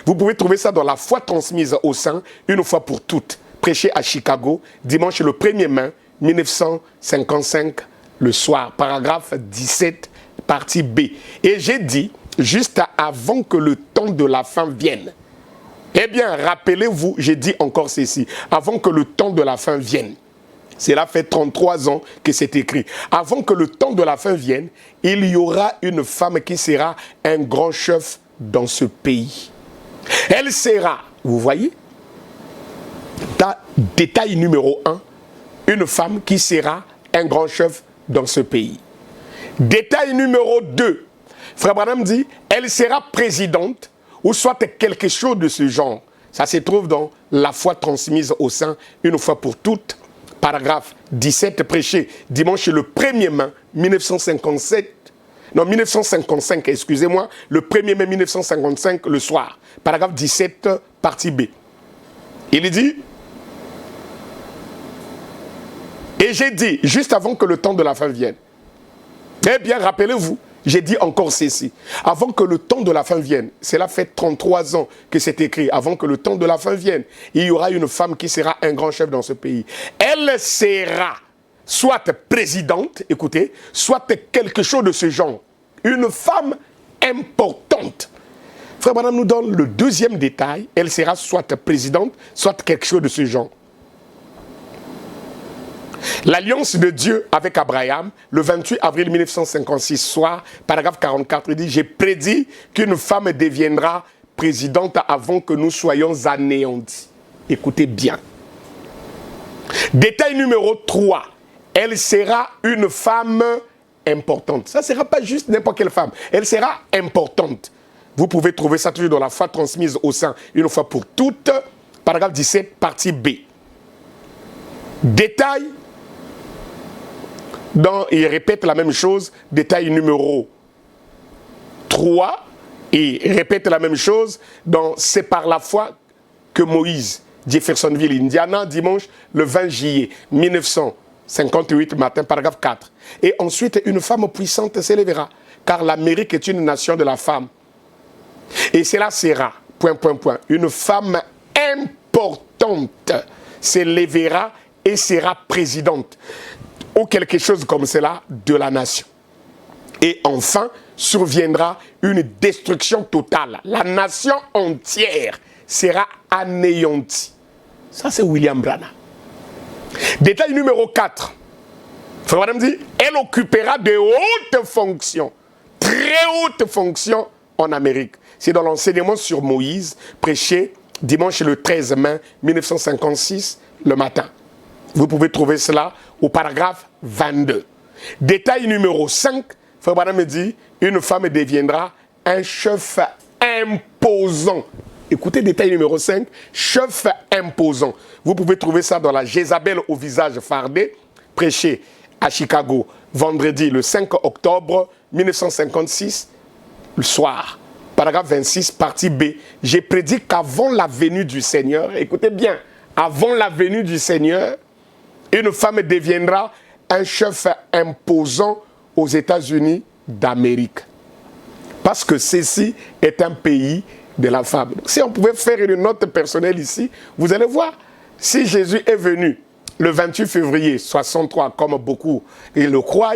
vous pouvez trouver ça dans la foi transmise au sein, une fois pour toutes, prêché à Chicago, dimanche le 1er mai 1955, le soir, paragraphe 17, partie B. Et j'ai dit, juste avant que le temps de la fin vienne, eh bien, rappelez-vous, j'ai dit encore ceci, avant que le temps de la fin vienne, cela fait 33 ans que c'est écrit, avant que le temps de la fin vienne, il y aura une femme qui sera un grand chef dans ce pays. Elle sera, vous voyez, détail numéro 1, une femme qui sera un grand chef dans ce pays. Détail numéro 2, Frère Branham dit, elle sera présidente ou soit quelque chose de ce genre. Ça se trouve dans la foi transmise au sein, une fois pour toutes, paragraphe 17, prêché dimanche le 1er mai 1955, excusez-moi, le 1er mai 1955, le soir, paragraphe 17, partie B. Il dit, et j'ai dit, juste avant que le temps de la fin vienne, eh bien, rappelez-vous, j'ai dit encore ceci, avant que le temps de la fin vienne, cela fait 33 ans que c'est écrit, avant que le temps de la fin vienne, il y aura une femme qui sera un grand chef dans ce pays. Elle sera soit présidente, écoutez, soit quelque chose de ce genre, une femme importante. Frère Branham nous donne le deuxième détail, elle sera soit présidente, soit quelque chose de ce genre. L'alliance de Dieu avec Abraham, le 28 avril 1956 soir, paragraphe 44, il dit « J'ai prédit qu'une femme deviendra présidente avant que nous soyons anéantis. » Écoutez bien. Détail numéro 3, elle sera une femme importante. Ça ne sera pas juste n'importe quelle femme, elle sera importante. Vous pouvez trouver ça toujours dans la foi transmise au sein, une fois pour toutes, paragraphe 17, partie B. Détail, il répète la même chose, détail numéro 3, il répète la même chose dans C'est par la foi que Moïse, Jeffersonville, Indiana, dimanche le 20 juillet 1958, matin, paragraphe 4. Et ensuite, une femme puissante s'élèvera, car l'Amérique est une nation de la femme. Et cela sera, ... une femme importante s'élèvera et sera présidente, ou quelque chose comme cela, de la nation. Et enfin, surviendra une destruction totale. La nation entière sera anéantie. Ça, c'est William Branham. Détail numéro 4. Frère Branham dit, elle occupera de hautes fonctions, très hautes fonctions en Amérique. C'est dans l'enseignement sur Moïse, prêché dimanche le 13 mai 1956, le matin. Vous pouvez trouver cela au paragraphe 22. Détail numéro 5, Frère Branham me dit, une femme deviendra un chef imposant. Écoutez, détail numéro 5, chef imposant. Vous pouvez trouver ça dans la Jézabel au visage fardé, prêché à Chicago, vendredi le 5 octobre 1956, le soir, paragraphe 26, partie B, j'ai prédit qu'avant la venue du Seigneur, écoutez bien, avant la venue du Seigneur, une femme deviendra un chef imposant aux États-Unis d'Amérique. Parce que ceci est un pays de la femme. Si on pouvait faire une note personnelle ici, vous allez voir, si Jésus est venu le 28 février 63, comme beaucoup le croient,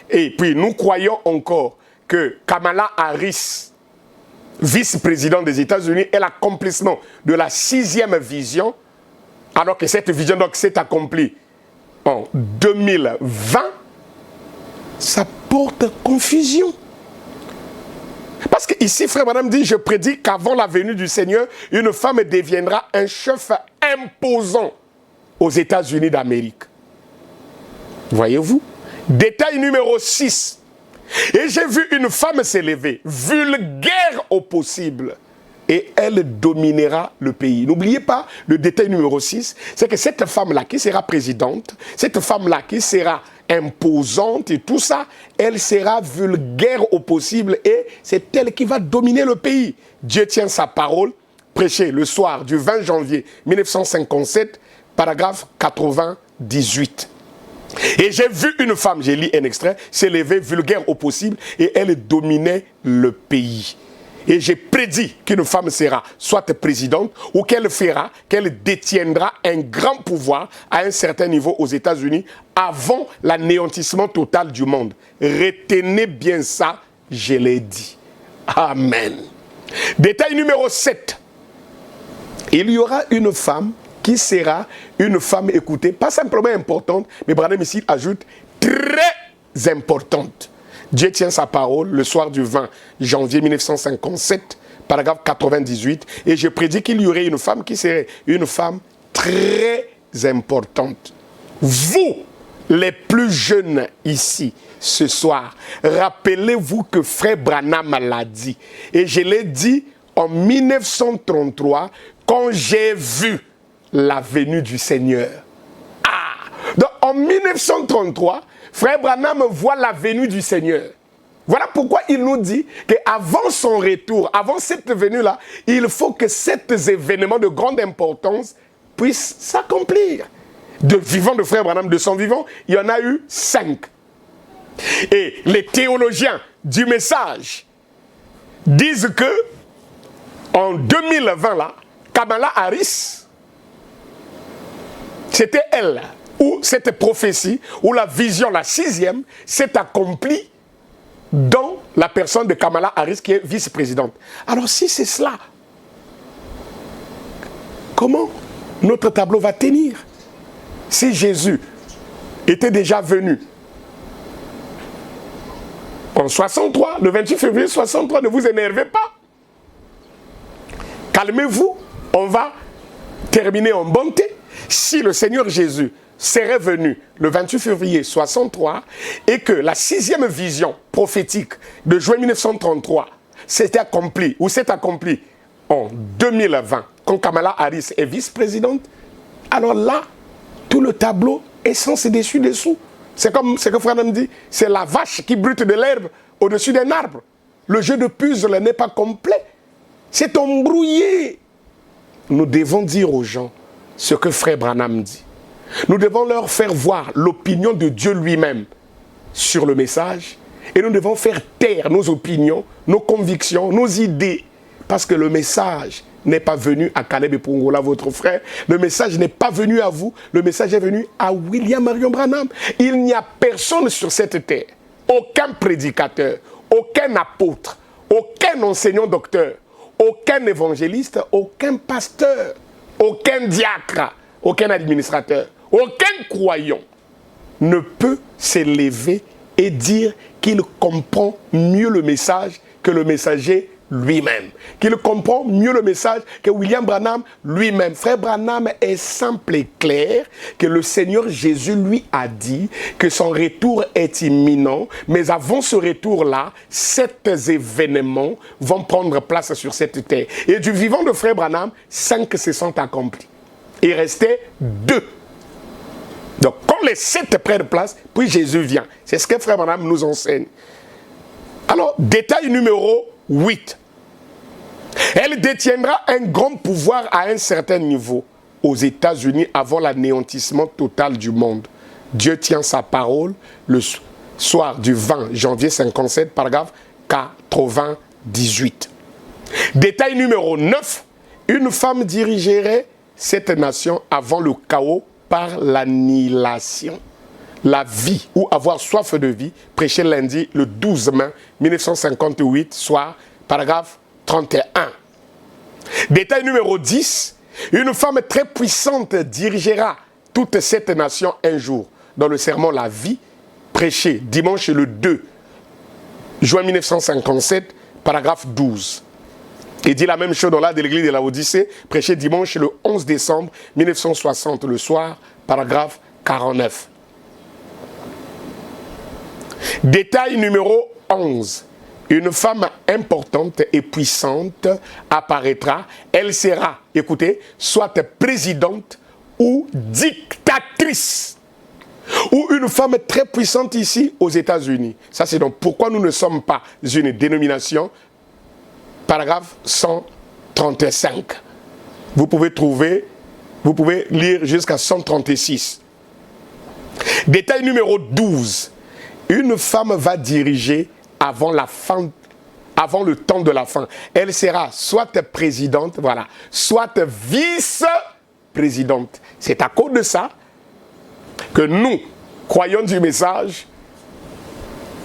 et puis nous croyons encore que Kamala Harris, vice-président des États-Unis, est l'accomplissement de la 6e vision, alors que cette vision s'est accomplie en 2020, ça porte confusion. Parce que ici, frère Branham dit, je prédis qu'avant la venue du Seigneur, une femme deviendra un chef imposant aux États-Unis d'Amérique. Voyez-vous? Détail numéro 6. Et j'ai vu une femme s'élever, vulgaire au possible, et elle dominera le pays. N'oubliez pas, le détail numéro 6, c'est que cette femme-là qui sera présidente, cette femme-là qui sera imposante et tout ça, elle sera vulgaire au possible et c'est elle qui va dominer le pays. Dieu tient sa parole, prêché le soir du 20 janvier 1957, paragraphe 98. Et j'ai vu une femme, j'ai lu un extrait, s'élever vulgaire au possible et elle dominait le pays. Et j'ai prédit qu'une femme sera soit présidente ou qu'elle détiendra un grand pouvoir à un certain niveau aux États-Unis avant l'anéantissement total du monde. Retenez bien ça, je l'ai dit. Amen. Détail numéro 7. Il y aura une femme qui sera une femme, écoutez, pas simplement importante, mais Branham ici ajoute très importante. Dieu tient sa parole le soir du 20 janvier 1957, paragraphe 98, et je prédis qu'il y aurait une femme qui serait une femme très importante. Vous, les plus jeunes ici, ce soir, rappelez-vous que frère Branham l'a dit. Et je l'ai dit en 1933, quand j'ai vu la venue du Seigneur. Ah! Donc en 1933, frère Branham voit la venue du Seigneur. Voilà pourquoi il nous dit qu'avant son retour, avant cette venue-là, il faut que ces événements de grande importance puissent s'accomplir. De vivant de frère Branham, de son vivant, il y en a eu 5. Et les théologiens du message disent que en 2020, là, Kamala Harris, c'était elle, où cette prophétie, où la vision, la 6e, s'est accomplie dans la personne de Kamala Harris qui est vice-présidente. Alors si c'est cela, comment notre tableau va tenir? Si Jésus était déjà venu en 63, le 28 février 63, ne vous énervez pas. Calmez-vous, on va terminer en bonté. Si le Seigneur Jésus serait venu le 28 février 63 et que la 6e vision prophétique de juin 1933 s'est accomplie en 2020 quand Kamala Harris est vice-présidente, alors là, tout le tableau est censé dessus-dessous. C'est comme ce que Frère me dit, c'est la vache qui brute de l'herbe au-dessus d'un arbre. Le jeu de puzzle n'est pas complet. C'est embrouillé. Nous devons dire aux gens ce que frère Branham dit. Nous devons leur faire voir l'opinion de Dieu lui-même sur le message et nous devons faire taire nos opinions, nos convictions, nos idées parce que le message n'est pas venu à Caleb et Pongola, votre frère. Le message n'est pas venu à vous. Le message est venu à William Marion Branham. Il n'y a personne sur cette terre, aucun prédicateur, aucun apôtre, aucun enseignant docteur, aucun évangéliste, aucun pasteur, aucun diacre, aucun administrateur, aucun croyant ne peut s'élever et dire qu'il comprend mieux le message que le messager lui-même. Qu'il comprend mieux le message que William Branham lui-même. Frère Branham est simple et clair que le Seigneur Jésus lui a dit que son retour est imminent, mais avant ce retour-là, 7 événements vont prendre place sur cette terre. Et du vivant de frère Branham, 5 se sont accomplis. Il restait 2. Donc, quand les 7 prennent place, puis Jésus vient. C'est ce que frère Branham nous enseigne. Alors, détail numéro 8. Elle détiendra un grand pouvoir à un certain niveau aux États-Unis avant l'anéantissement total du monde. Dieu tient sa parole le soir du 20 janvier 57, paragraphe 98. Détail numéro 9. Une femme dirigerait cette nation avant le chaos par l'annihilation. La vie ou avoir soif de vie, prêché lundi le 12 mai 1958, soir, paragraphe 31. Détail numéro 10. Une femme très puissante dirigera toute cette nation un jour. Dans le sermon La vie, prêché dimanche le 2 juin 1957, paragraphe 12. Il dit la même chose dans l'art de l'église de la Odyssée, prêché dimanche le 11 décembre 1960, le soir, paragraphe 49. Détail numéro 11. Une femme importante et puissante apparaîtra. Elle sera, écoutez, soit présidente ou dictatrice. Ou une femme très puissante ici aux États-Unis. Ça, c'est donc pourquoi nous ne sommes pas une dénomination. Paragraphe 135. Vous pouvez lire jusqu'à 136. Détail numéro 12. Une femme va diriger avant le temps de la fin. Elle sera soit présidente, voilà, soit vice-présidente. C'est à cause de ça que nous croyons du message.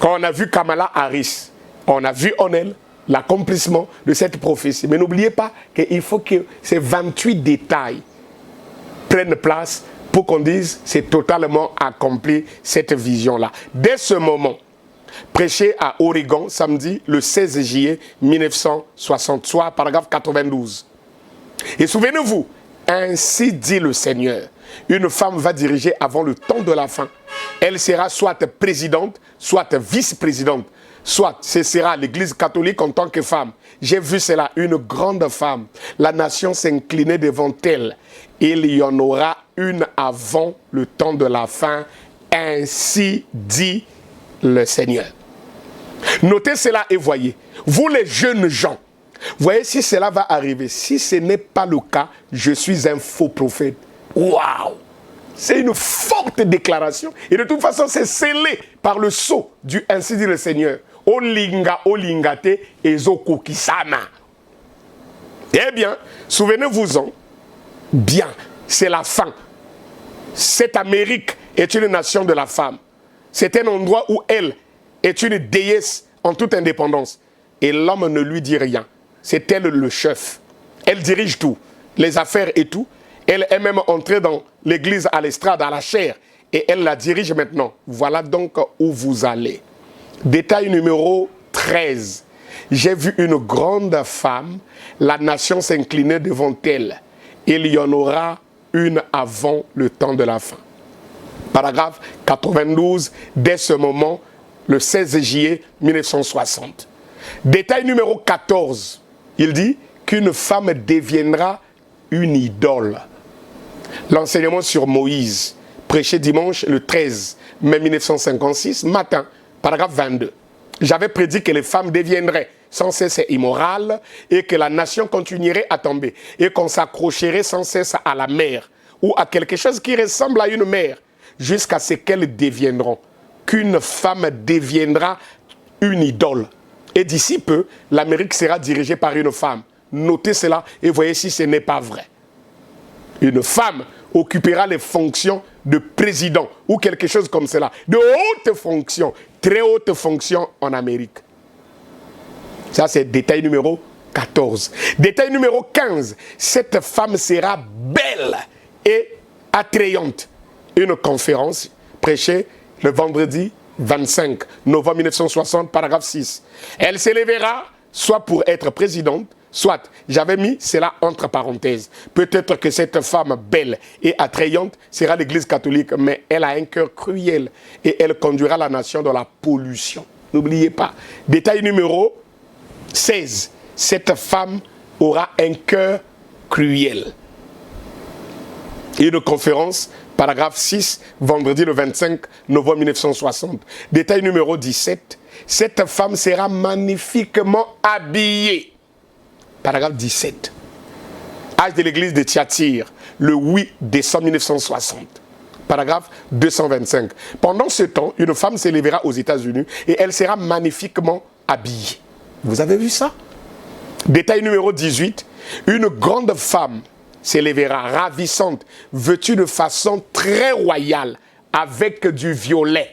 Quand on a vu Kamala Harris, on a vu en elle l'accomplissement de cette prophétie. Mais n'oubliez pas qu'il faut que ces 28 détails prennent place pour qu'on dise c'est totalement accompli cette vision-là. Dès ce moment, prêché à Oregon, samedi, le 16 juillet 1960, soit paragraphe 92. Et souvenez-vous, ainsi dit le Seigneur, une femme va diriger avant le temps de la fin. Elle sera soit présidente, soit vice-présidente, soit ce sera l'Église catholique en tant que femme. J'ai vu cela, une grande femme. La nation s'inclinait devant elle. Il y en aura une avant le temps de la fin. Ainsi dit le Seigneur. Notez cela et voyez. Vous les jeunes gens, voyez si cela va arriver. Si ce n'est pas le cas, je suis un faux prophète. Waouh! C'est une forte déclaration. Et de toute façon, c'est scellé par le sceau du ainsi dit le Seigneur. Olinga, olingate, ezoko kisana. Eh bien, souvenez-vous-en, bien, c'est la fin. Cette Amérique est une nation de la femme. C'est un endroit où elle est une déesse en toute indépendance. Et l'homme ne lui dit rien. C'est elle le chef. Elle dirige tout, les affaires et tout. Elle est même entrée dans l'église à l'estrade, à la chair. Et elle la dirige maintenant. Voilà donc où vous allez. Détail numéro 13. J'ai vu une grande femme, la nation s'inclinait devant elle. Il y en aura une avant le temps de la fin. Paragraphe 92, dès ce moment, le 16 juillet 1960. Détail numéro 14. Il dit qu'une femme deviendra une idole. L'enseignement sur Moïse, prêché dimanche le 13 mai 1956, matin, paragraphe 22. J'avais prédit que les femmes deviendraient sans cesse immorales et que la nation continuerait à tomber et qu'on s'accrocherait sans cesse à la mer ou à quelque chose qui ressemble à une mer jusqu'à ce qu'elles deviendront. Qu'une femme deviendra une idole. Et d'ici peu, l'Amérique sera dirigée par une femme. Notez cela et voyez si ce n'est pas vrai. Une femme occupera les fonctions de président ou quelque chose comme cela. De hautes fonctions, très hautes fonctions en Amérique. Ça, c'est détail numéro 14. Détail numéro 15. Cette femme sera belle et attrayante. Une conférence prêchée le vendredi 25 novembre 1960, paragraphe 6. Elle s'élèvera soit pour être présidente, soit, j'avais mis cela entre parenthèses. Peut-être que cette femme belle et attrayante sera l'Église catholique, mais elle a un cœur cruel et elle conduira la nation dans la pollution. N'oubliez pas. Détail numéro 16. Cette femme aura un cœur cruel. Une conférence, paragraphe 6, vendredi le 25 novembre 1960. Détail numéro 17. Cette femme sera magnifiquement habillée. Paragraphe 17. Âge de l'église de Thyatire, le 8 décembre 1960. Paragraphe 225. Pendant ce temps, une femme s'élèvera aux États-Unis et elle sera magnifiquement habillée. Vous avez vu ça? Détail numéro 18. Une grande femme s'élèvera, ravissante, vêtue de façon très royale, avec du violet.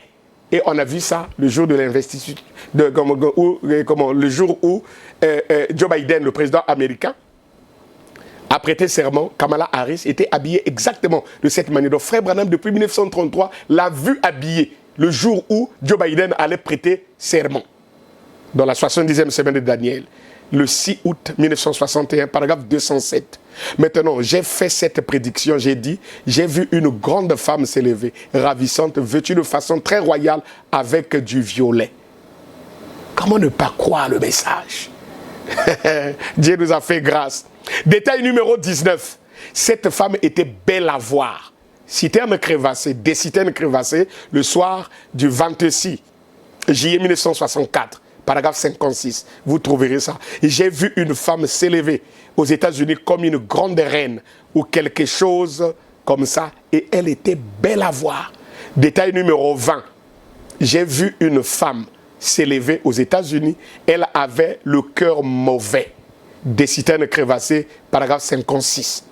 Et on a vu ça le jour de l'investiture, le jour où Joe Biden, le président américain, a prêté serment. Kamala Harris était habillée exactement de cette manière. Donc Frère Branham, depuis 1933, l'a vu habillée le jour où Joe Biden allait prêter serment. Dans la 70e semaine de Daniel, le 6 août 1961, paragraphe 207. Maintenant, j'ai fait cette prédiction, j'ai dit, j'ai vu une grande femme s'élever, ravissante, vêtue de façon très royale, avec du violet. Comment ne pas croire le message? Dieu nous a fait grâce. Détail numéro 19. Cette femme était belle à voir. Citerne crevassée, des citernes crevassées, le soir du 26 juillet 1964. Paragraphe 56, vous trouverez ça. J'ai vu une femme s'élever aux États-Unis comme une grande reine ou quelque chose comme ça. Et elle était belle à voir. Détail numéro 20. J'ai vu une femme s'élever aux États-Unis. Elle avait le cœur mauvais. Des citernes crevassées, paragraphe 56.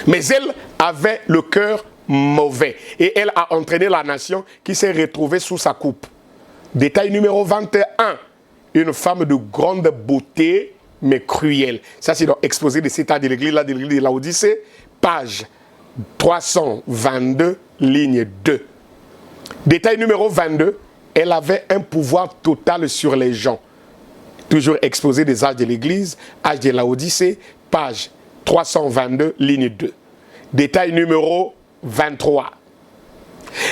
Mais elle avait le cœur mauvais. Et elle a entraîné la nation qui s'est retrouvée sous sa coupe. Détail numéro 21. Une femme de grande beauté, mais cruelle. Ça, c'est dans Exposé des états de l'église de Laodicée, page 322, ligne 2. Détail numéro 22. Elle avait un pouvoir total sur les gens. Toujours Exposé des âges de l'église, âge de Laodicée, page 322, ligne 2. Détail numéro 23.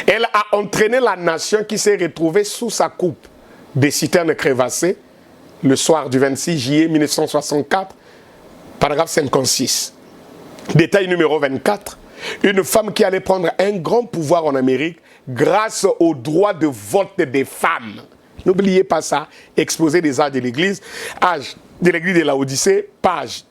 Elle a entraîné la nation qui s'est retrouvée sous sa coupe des citernes crevassées le soir du 26 juillet 1964, paragraphe 56. Détail numéro 24. Une femme qui allait prendre un grand pouvoir en Amérique grâce au droit de vote des femmes. N'oubliez pas ça. Exposé des âges de l'église, âge de l'église de Laodicée, page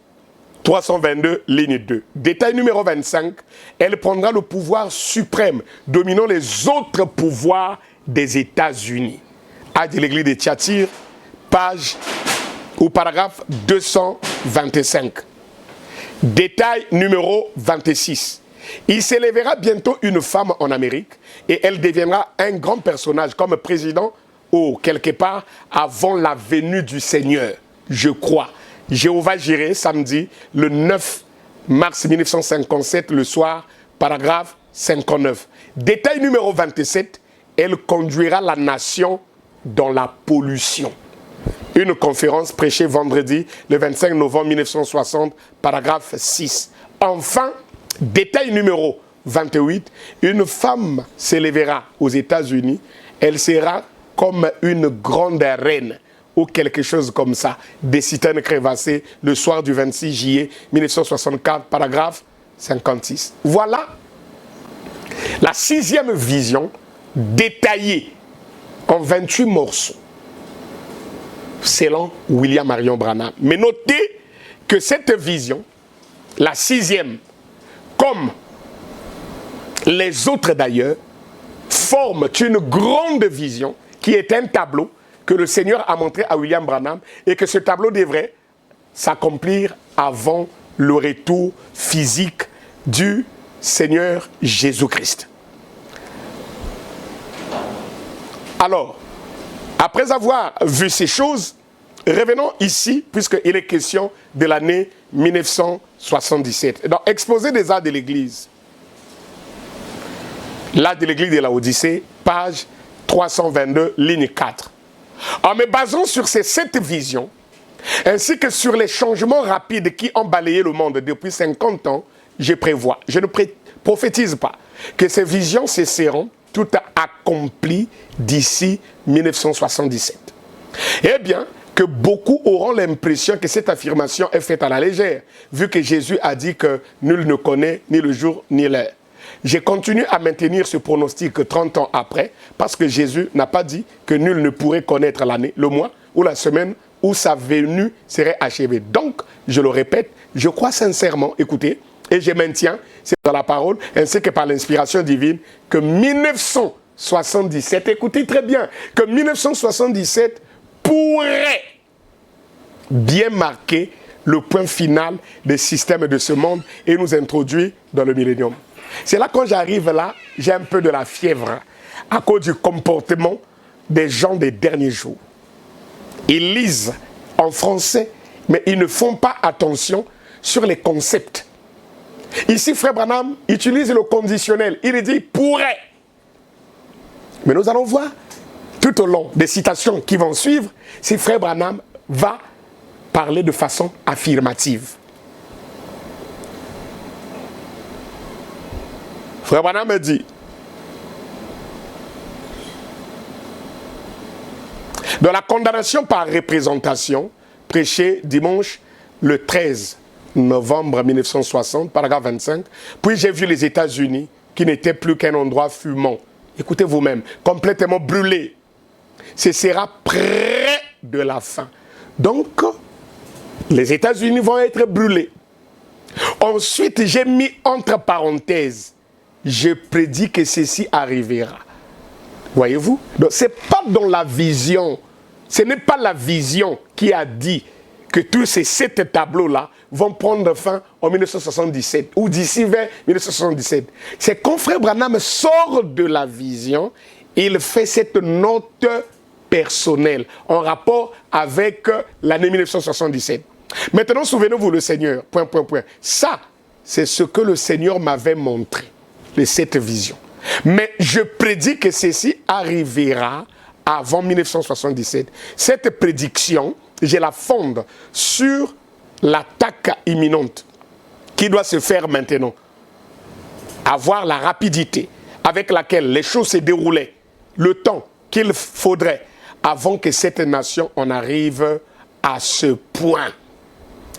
322, ligne 2. Détail numéro 25, elle prendra le pouvoir suprême, dominant les autres pouvoirs des États-Unis. Âge de l'église de Thyatire, page ou paragraphe 225. Détail numéro 26. Il s'élèvera bientôt une femme en Amérique et elle deviendra un grand personnage comme président ou quelque part avant la venue du Seigneur, je crois. Jéhovah Jireh, samedi, le 9 mars 1957, le soir, paragraphe 59. Détail numéro 27, elle conduira la nation dans la pollution. Une conférence prêchée vendredi, le 25 novembre 1960, paragraphe 6. Enfin, détail numéro 28, une femme s'élèvera aux États-Unis, elle sera comme une grande reine, ou quelque chose comme ça, des citernes crevassées le soir du 26 juillet 1964, paragraphe 56. Voilà la 6e vision détaillée en 28 morceaux, selon William Marion Branham. Mais notez que cette vision, la 6e, comme les autres d'ailleurs, forment une grande vision qui est un tableau que le Seigneur a montré à William Branham et que ce tableau devrait s'accomplir avant le retour physique du Seigneur Jésus-Christ. Alors, après avoir vu ces choses, revenons ici, puisqu'il est question de l'année 1977. Dans Exposé des arts de l'Église, l'art de l'Église de Laodicée, page 322, ligne 4. En me basant sur ces 7 visions, ainsi que sur les changements rapides qui ont balayé le monde depuis 50 ans, je prévois, je ne prophétise pas, que ces visions seront toutes accomplies d'ici 1977. Eh bien, que beaucoup auront l'impression que cette affirmation est faite à la légère, vu que Jésus a dit que nul ne connaît ni le jour ni l'heure. J'ai continué à maintenir ce pronostic 30 ans après, parce que Jésus n'a pas dit que nul ne pourrait connaître l'année, le mois ou la semaine où sa venue serait achevée. Donc, je le répète, je crois sincèrement, écoutez, et je maintiens, c'est dans la parole, ainsi que par l'inspiration divine, que 1977, écoutez très bien, que 1977 pourrait bien marquer le point final des systèmes de ce monde et nous introduire dans le millénium. C'est là, quand j'arrive là, j'ai un peu de la fièvre à cause du comportement des gens des derniers jours. Ils lisent en français, mais ils ne font pas attention sur les concepts. Ici, Frère Branham utilise le conditionnel. Il dit « pourrait ». Mais nous allons voir, tout au long des citations qui vont suivre, si Frère Branham va parler de façon affirmative. Frère Branham dit, dans la condamnation par représentation, prêchée dimanche le 13 novembre 1960, paragraphe 25, puis j'ai vu les États-Unis qui n'étaient plus qu'un endroit fumant. Écoutez vous-même, complètement brûlé. Ce sera près de la fin. Donc, les États-Unis vont être brûlés. Ensuite, j'ai mis entre parenthèses, je prédis que ceci arrivera. Voyez-vous? Donc, ce n'est pas dans la vision, ce n'est pas la vision qui a dit que tous ces 7 tableaux-là vont prendre fin en 1977 ou d'ici vers 1977. C'est quand Frère Branham sort de la vision, il fait cette note personnelle en rapport avec l'année 1977. Maintenant, souvenez-vous le Seigneur, point. Ça, c'est ce que le Seigneur m'avait montré, les 7 visions. Mais je prédis que ceci arrivera avant 1977. Cette prédiction, je la fonde sur l'attaque imminente qui doit se faire maintenant. Avoir la rapidité avec laquelle les choses se déroulaient, le temps qu'il faudrait avant que cette nation en arrive à ce point.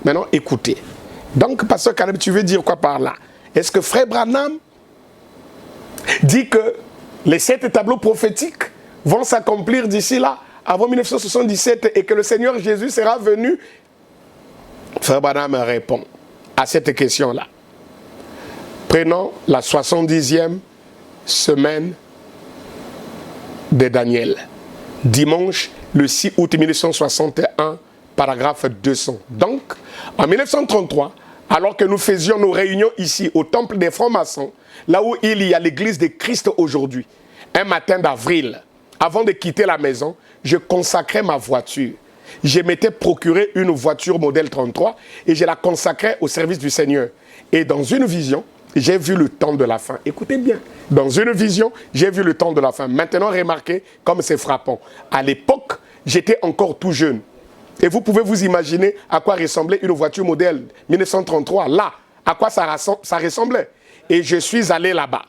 Maintenant, écoutez. Donc, Pasteur Caleb, tu veux dire quoi par là? Est-ce que Frère Branham dit que les 7 tableaux prophétiques vont s'accomplir d'ici là, avant 1977, et que le Seigneur Jésus sera venu? Frère Branham répond à cette question-là. Prenons la 70e semaine de Daniel. Dimanche, le 6 août 1961, paragraphe 200. Donc, en 1933, alors que nous faisions nos réunions ici au temple des francs-maçons, là où il y a l'église de Christ aujourd'hui, un matin d'avril, avant de quitter la maison, je consacrais ma voiture. Je m'étais procuré une voiture modèle 33 et je la consacrais au service du Seigneur. Et dans une vision, j'ai vu le temps de la fin. Écoutez bien, dans une vision, j'ai vu le temps de la fin. Maintenant, remarquez comme c'est frappant. À l'époque, j'étais encore tout jeune. Et vous pouvez vous imaginer à quoi ressemblait une voiture modèle 1933. Là, à quoi ça ressemblait. Et je suis allé là-bas,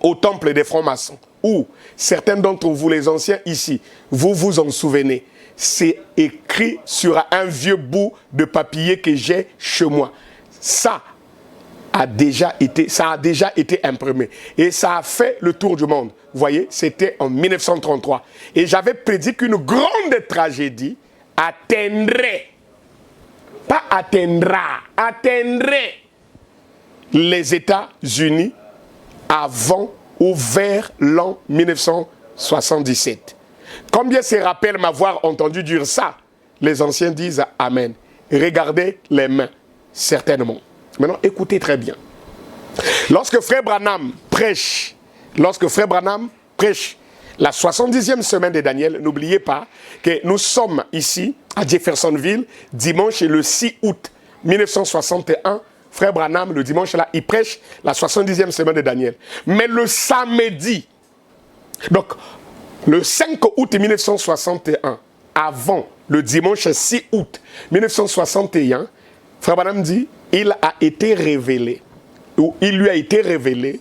au temple des francs-maçons, où certains d'entre vous, les anciens ici, vous vous en souvenez. C'est écrit sur un vieux bout de papier que j'ai chez moi. Ça a déjà été imprimé. Et ça a fait le tour du monde. Vous voyez, c'était en 1933. Et j'avais prédit qu'une grande tragédie atteindrait, pas atteindra, atteindrait les États-Unis avant ou vers l'an 1977. Combien se rappellent m'avoir entendu dire ça? Les anciens disent Amen. Regardez les mains, certainement. Maintenant, écoutez très bien. Lorsque Frère Branham prêche la 70e semaine de Daniel, n'oubliez pas que nous sommes ici à Jeffersonville, dimanche le 6 août 1961. Frère Branham, le dimanche là, il prêche la 70e semaine de Daniel. Mais le samedi, donc le 5 août 1961, avant le dimanche 6 août 1961, Frère Branham dit, il a été révélé, ou il lui a été révélé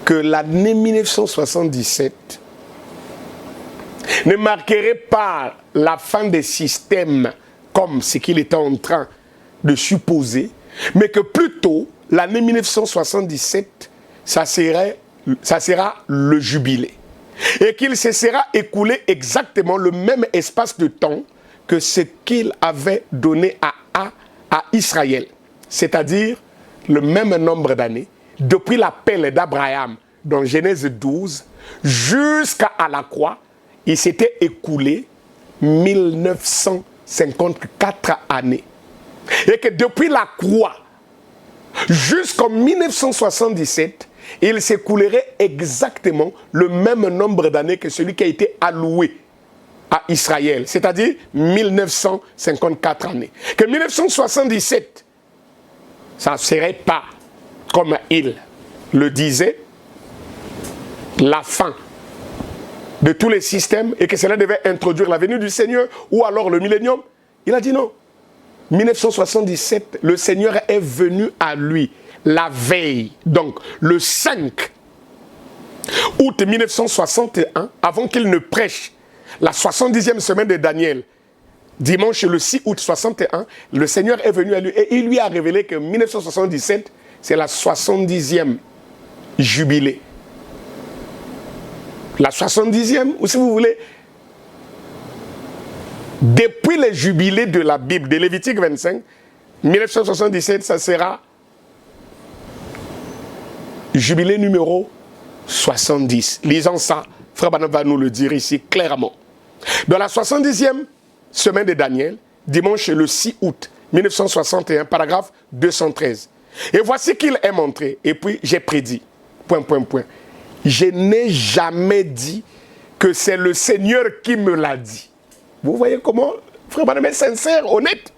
que l'année 1977 ne marquerait pas la fin des systèmes comme ce qu'il était en train de supposer, mais que plutôt l'année 1977, ça sera le jubilé. Et qu'il se sera écoulé exactement le même espace de temps que ce qu'il avait donné à Israël. C'est-à-dire le même nombre d'années, depuis l'appel d'Abraham dans Genèse 12, jusqu'à la croix, il s'était écoulé 1954 années. Et que depuis la croix jusqu'en 1977, il s'écoulerait exactement le même nombre d'années que celui qui a été alloué à Israël, c'est-à-dire 1954 années. Que 1977, ça ne serait pas, comme il le disait, la fin de tous les systèmes et que cela devait introduire la venue du Seigneur ou alors le millénium. Il a dit non. 1977, le Seigneur est venu à lui la veille, donc le 5 août 1961, avant qu'il ne prêche la 70e semaine de Daniel, dimanche le 6 août 61, le Seigneur est venu à lui et il lui a révélé que 1977, c'est la 70e jubilé. La 70e, ou si vous voulez, depuis les jubilés de la Bible, de Lévitique 25, 1977, ça sera jubilé numéro 70. Lisons ça, Frère Branham va nous le dire ici clairement. Dans la 70e semaine de Daniel, dimanche le 6 août 1961, paragraphe 213. Et voici qu'il est montré, et puis j'ai prédit, ... Je n'ai jamais dit que c'est le Seigneur qui me l'a dit. Vous voyez comment Frère Branham est sincère, honnête.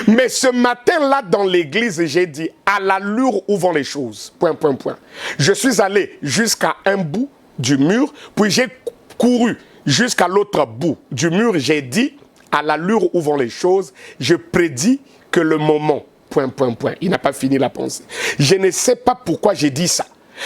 Mais ce matin-là, dans l'église, j'ai dit, à l'allure où vont les choses, ... Je suis allé jusqu'à un bout du mur, puis j'ai couru jusqu'à l'autre bout du mur. J'ai dit, à l'allure où vont les choses, je prédis que le moment... Il n'a pas fini la pensée. Je ne sais pas pourquoi j'ai dit ça,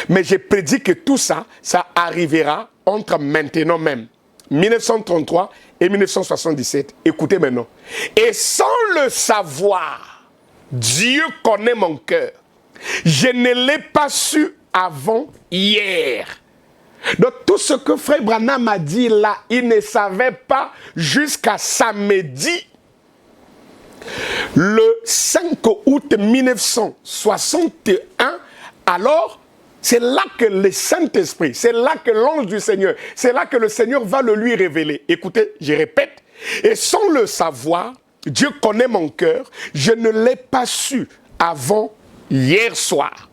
mais j'ai prédit que tout ça, ça arrivera entre maintenant même, 1933 et 1977. Écoutez maintenant. Et sans le savoir, Dieu connaît mon cœur. Je ne l'ai pas su avant hier. Donc tout ce que Frère Branham a dit là, il ne savait pas jusqu'à samedi, le 5 août 1961. Alors, c'est là que le Saint-Esprit, c'est là que l'ange du Seigneur, c'est là que le Seigneur va le lui révéler. Écoutez, je répète, et sans le savoir, Dieu connaît mon cœur, je ne l'ai pas su avant hier soir.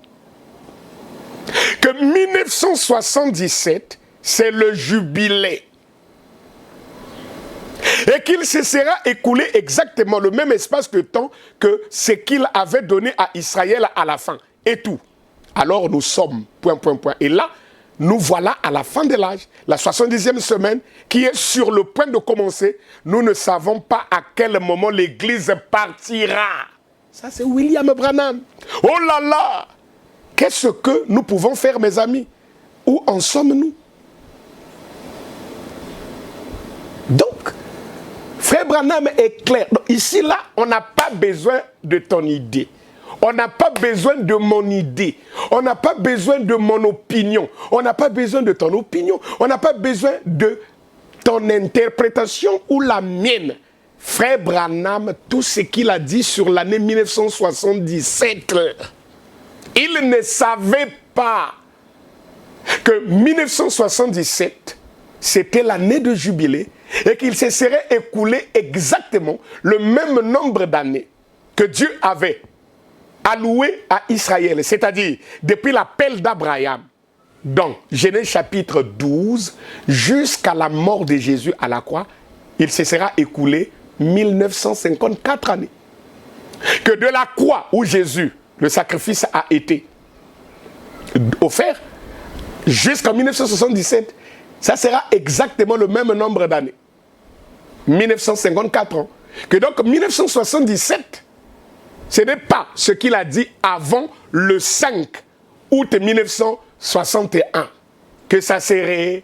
Que 1977, c'est le jubilé. Et qu'il se sera écoulé exactement le même espace de temps que ce qu'il avait donné à Israël à la fin. Et tout. Alors nous sommes, ... Et là, nous voilà à la fin de l'âge, la 70e semaine, qui est sur le point de commencer. Nous ne savons pas à quel moment l'Église partira. Ça, c'est William Branham. Oh là là! Qu'est-ce que nous pouvons faire, mes amis? Où en sommes-nous? Donc, Frère Branham est clair. Donc, ici, là, on n'a pas besoin de ton idée. On n'a pas besoin de mon idée. On n'a pas besoin de mon opinion. On n'a pas besoin de ton opinion. On n'a pas besoin de ton interprétation ou la mienne. Frère Branham, tout ce qu'il a dit sur l'année 1977, il ne savait pas que 1977, c'était l'année de jubilé et qu'il se serait écoulé exactement le même nombre d'années que Dieu avait alloué à Israël, c'est-à-dire depuis l'appel d'Abraham, dans Genèse chapitre 12, jusqu'à la mort de Jésus à la croix, il se sera écoulé 1954 années. Que de la croix où Jésus, le sacrifice a été offert, jusqu'en 1977, ça sera exactement le même nombre d'années. 1954 ans. Que donc 1977, ce n'est pas ce qu'il a dit avant le 5 août 1961, que ça serait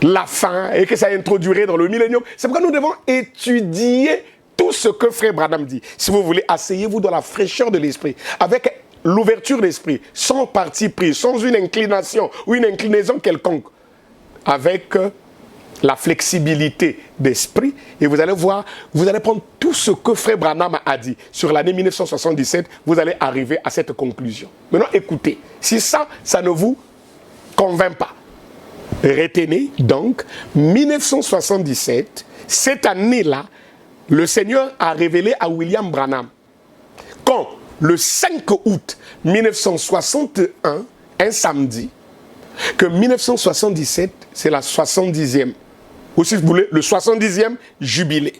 la fin et que ça introduirait dans le millénium. C'est pourquoi nous devons étudier tout ce que Frère Branham dit. Si vous voulez, asseyez-vous dans la fraîcheur de l'esprit, avec l'ouverture d'esprit, sans parti pris, sans une inclination ou une inclinaison quelconque, avec la flexibilité d'esprit, et vous allez voir, vous allez prendre tout ce que Frère Branham a dit sur l'année 1977, vous allez arriver à cette conclusion. Maintenant, écoutez, si ça ne vous convainc pas, retenez donc, 1977, cette année-là, le Seigneur a révélé à William Branham, quand le 5 août 1961, un samedi, que 1977, c'est la 70e, ou si vous voulez, le 70e jubilé.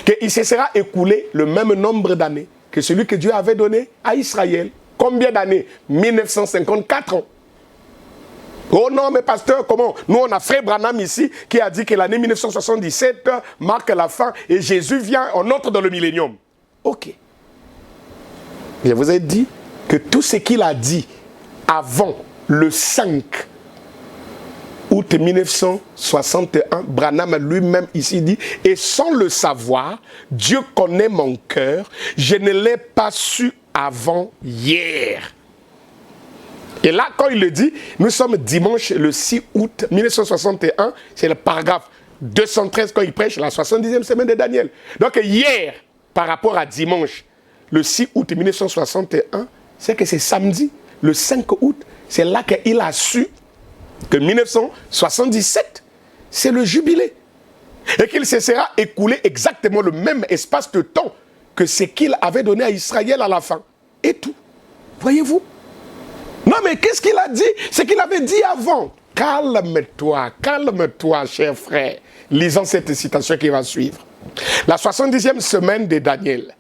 Qu'il se sera écoulé le même nombre d'années que celui que Dieu avait donné à Israël. Combien d'années? 1954 ans. Oh non, mais pasteur, comment? Nous, on a Frère Branham ici qui a dit que l'année 1977 marque la fin et Jésus vient, on entre dans le millénium. Ok. Je vous ai dit que tout ce qu'il a dit avant le 5 août 1961, Branham lui-même ici dit, et sans le savoir, Dieu connaît mon cœur, je ne l'ai pas su avant hier. Et là, quand il le dit, nous sommes dimanche le 6 août 1961, c'est le paragraphe 213 quand il prêche la 70e semaine de Daniel. Donc hier, par rapport à dimanche, le 6 août 1961, c'est que c'est samedi, le 5 août, c'est là qu'il a su que 1977, c'est le jubilé. Et qu'il se sera écoulé exactement le même espace de temps que ce qu'il avait donné à Israël à la fin. Et tout. Voyez-vous? Non, mais qu'est-ce qu'il a dit? C'est qu'il avait dit avant. Calme-toi, cher frère. Lisons cette citation qui va suivre. La 70e semaine de Daniel,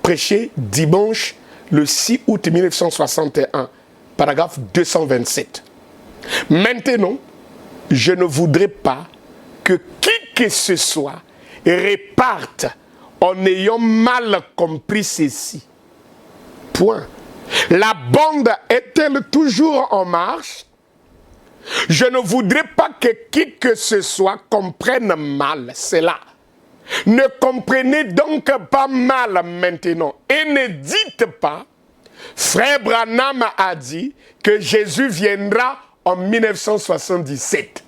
prêchée dimanche le 6 août 1961, paragraphe 227. Maintenant, je ne voudrais pas que qui que ce soit réparte en ayant mal compris ceci. Point. La bande est-elle toujours en marche? Je ne voudrais pas que qui que ce soit comprenne mal cela. Ne comprenez donc pas mal maintenant et ne dites pas, Frère Branham a dit que Jésus viendra en 1977.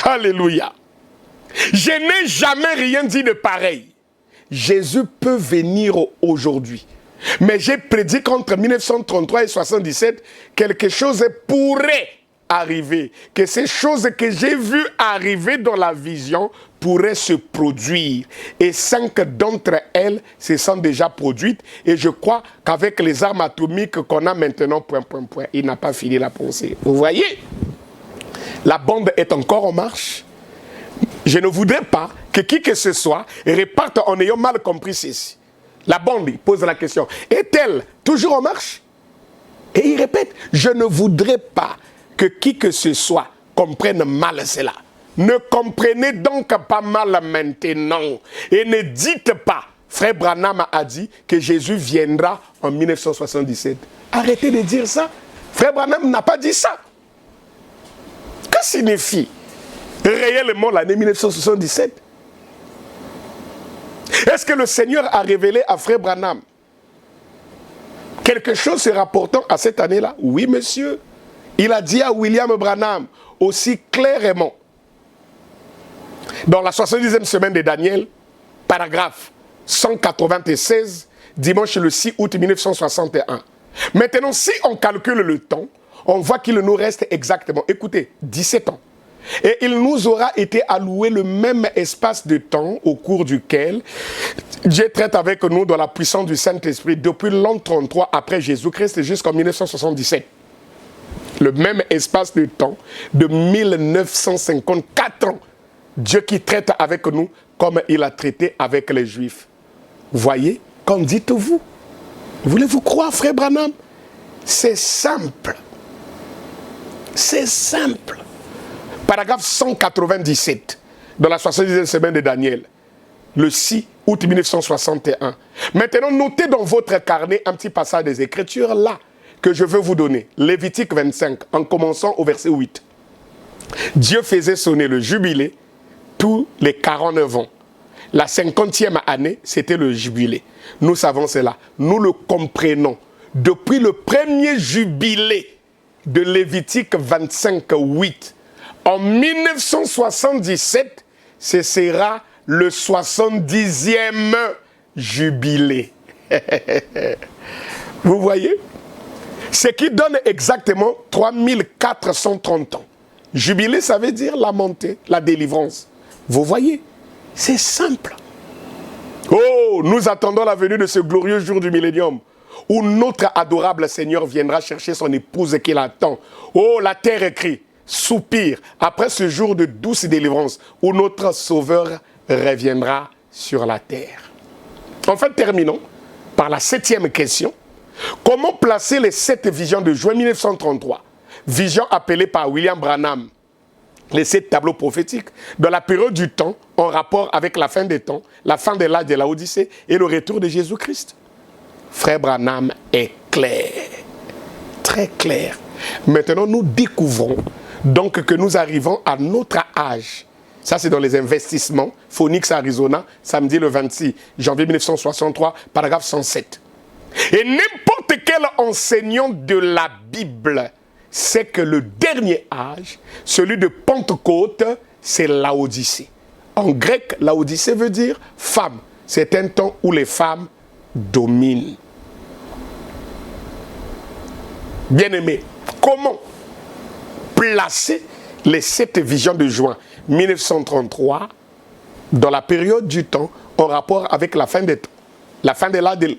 Alléluia. Je n'ai jamais rien dit de pareil. Jésus peut venir aujourd'hui. Mais j'ai prédit qu'entre 1933 et 1977, quelque chose pourrait arriver. Que ces choses que j'ai vues arriver dans la vision pourraient se produire. Et 5 d'entre elles se sont déjà produites. Et je crois qu'avec les armes atomiques qu'on a maintenant, il n'a pas fini la pensée. Vous voyez? La bombe est encore en marche. Je ne voudrais pas que qui que ce soit réparte en ayant mal compris ceci. La bande pose la question, est-elle toujours en marche? Et il répète, je ne voudrais pas que qui que ce soit comprenne mal cela. Ne comprenez donc pas mal maintenant. Et ne dites pas, Frère Branham a dit que Jésus viendra en 1977. Arrêtez de dire ça. Frère Branham n'a pas dit ça. Que signifie réellement l'année 1977? Est-ce que le Seigneur a révélé à Frère Branham quelque chose se rapportant à cette année-là? Oui, monsieur. Il a dit à William Branham aussi clairement, dans la 70e semaine de Daniel, paragraphe 196, dimanche le 6 août 1961. Maintenant, si on calcule le temps, on voit qu'il nous reste exactement, écoutez, 17 ans. Et il nous aura été alloué le même espace de temps au cours duquel Dieu traite avec nous dans la puissance du Saint-Esprit depuis l'an 33 après Jésus-Christ jusqu'en 1977. Le même espace de temps de 1954 ans. Dieu qui traite avec nous comme il a traité avec les Juifs. Voyez, qu'en dites-vous? Voulez-vous croire, Frère Branham? C'est simple. C'est simple. Paragraphe 197 de la 70e semaine de Daniel, le 6 août 1961. Maintenant, notez dans votre carnet un petit passage des Écritures là que je veux vous donner. Lévitique 25, en commençant au verset 8. Dieu faisait sonner le jubilé tous les 49 ans. La 50e année, c'était le jubilé. Nous savons cela. Nous le comprenons. Depuis le premier jubilé de Lévitique 25:8, en 1977, ce sera le 70e jubilé. Vous voyez? Ce qui donne exactement 3430 ans. Jubilé, ça veut dire la montée, la délivrance. Vous voyez? C'est simple. Oh, nous attendons la venue de ce glorieux jour du millénium, où notre adorable Seigneur viendra chercher son épouse qu'il attend. Oh, la terre crie, soupire, après ce jour de douce délivrance, où notre Sauveur reviendra sur la terre. Enfin, terminons par la 7e question. Comment placer les 7 visions de juin 1933, visions appelées par William Branham les 7 tableaux prophétiques, dans la période du temps, en rapport avec la fin des temps, la fin de l'âge de la Odyssée et le retour de Jésus-Christ? Frère Branham est clair, très clair. Maintenant, nous découvrons donc que nous arrivons à notre âge. Ça, c'est dans les investissements, Phoenix, Arizona, samedi le 26 janvier 1963, paragraphe 107. Et n'importe quel enseignant de la Bible sait que le dernier âge, celui de Pentecôte, c'est l'Odyssée. En grec, l'Odyssée veut dire femme. C'est un temps où les femmes dominent. Bien-aimés, comment placer les 7 visions de juin 1933 dans la période du temps en rapport avec la fin des temps? La fin de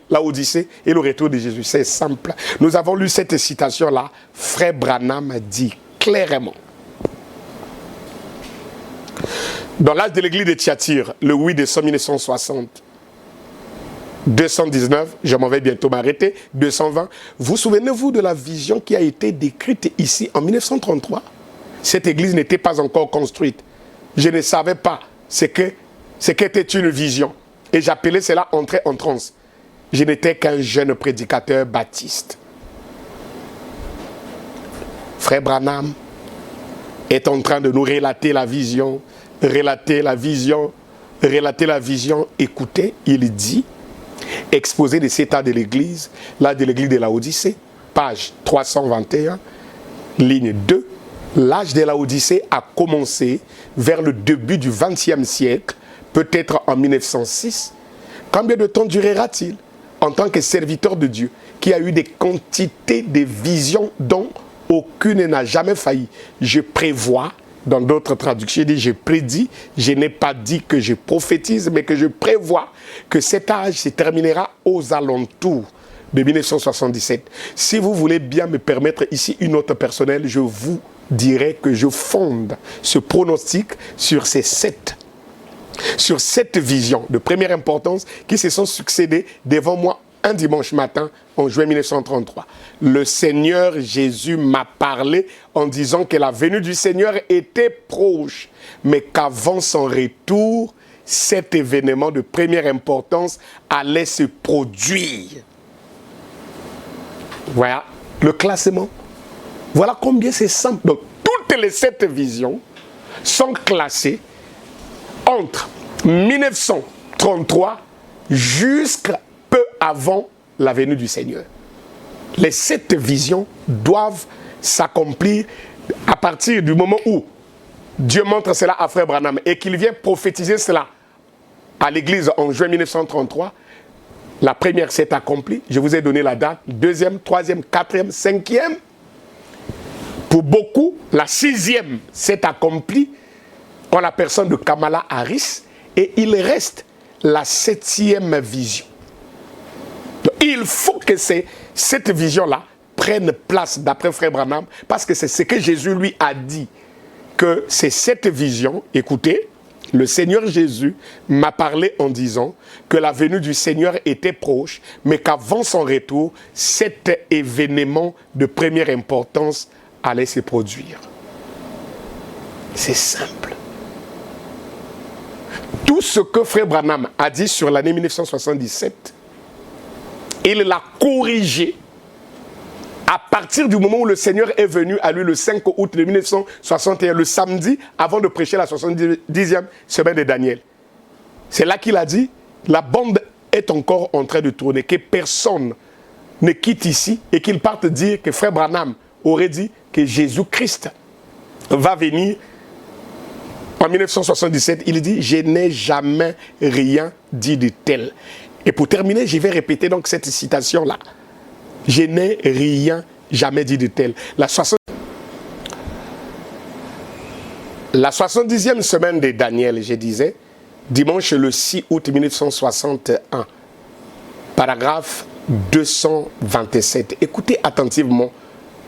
l'Odyssée et le retour de Jésus, c'est simple. Nous avons lu cette citation-là. Frère Branham dit clairement. Dans l'âge de l'église de Thyatire, le 8 décembre 1960, 219, je m'en vais bientôt m'arrêter, 220. Vous souvenez-vous de la vision qui a été décrite ici en 1933? Cette église n'était pas encore construite. Je ne savais pas ce qu'était une vision. Et j'appelais cela entrer en transe. Je n'étais qu'un jeune prédicateur baptiste. Frère Branham est en train de nous relater la vision, relater la vision. Écoutez, il dit, exposé des 7 ans de l'église, là de l'église de la Odyssée, page 321, ligne 2. L'âge de la Odyssée a commencé vers le début du XXe siècle, peut-être en 1906. Combien de temps durera-t-il en tant que serviteur de Dieu qui a eu des quantités de visions dont aucune n'a jamais failli? Je prévois, dans d'autres traductions, il dit je prédis, je n'ai pas dit que je prophétise, mais que je prévois que cet âge se terminera aux alentours de 1977. Si vous voulez bien me permettre ici une note personnelle, je vous dirais que je fonde ce pronostic sur ces 7 visions de première importance qui se sont succédées devant moi un dimanche matin en juin 1933. Le Seigneur Jésus m'a parlé en disant que la venue du Seigneur était proche, mais qu'avant son retour, cet événement de première importance allait se produire. Voilà le classement. Voilà combien c'est simple. Donc, toutes les 7 visions sont classées entre 1933 jusqu'à peu avant la venue du Seigneur. Les 7 visions doivent s'accomplir à partir du moment où Dieu montre cela à Frère Branham et qu'il vient prophétiser cela à l'église en juin 1933. La première s'est accomplie, je vous ai donné la date, 2e, 3e, 4e, 5e. Pour beaucoup, la 6e s'est accomplie en la personne de Kamala Harris et il reste la 7e vision. Donc, il faut que cette vision-là prenne place d'après Frère Branham parce que c'est ce que Jésus lui a dit, que c'est cette vision, écoutez, le Seigneur Jésus m'a parlé en disant que la venue du Seigneur était proche, mais qu'avant son retour, cet événement de première importance allait se produire. C'est simple. Tout ce que Frère Branham a dit sur l'année 1977, il l'a corrigé à partir du moment où le Seigneur est venu à lui le 5 août de 1961, le samedi, avant de prêcher la 70e semaine de Daniel. C'est là qu'il a dit, la bande est encore en train de tourner, que personne ne quitte ici et qu'il parte dire que Frère Branham aurait dit que Jésus-Christ va venir. En 1977, il dit, je n'ai jamais rien dit de tel. Et pour terminer, je vais répéter donc cette citation-là. Je n'ai rien jamais dit de tel. La 70e semaine de Daniel, je disais, dimanche le 6 août 1961, paragraphe 227. Écoutez attentivement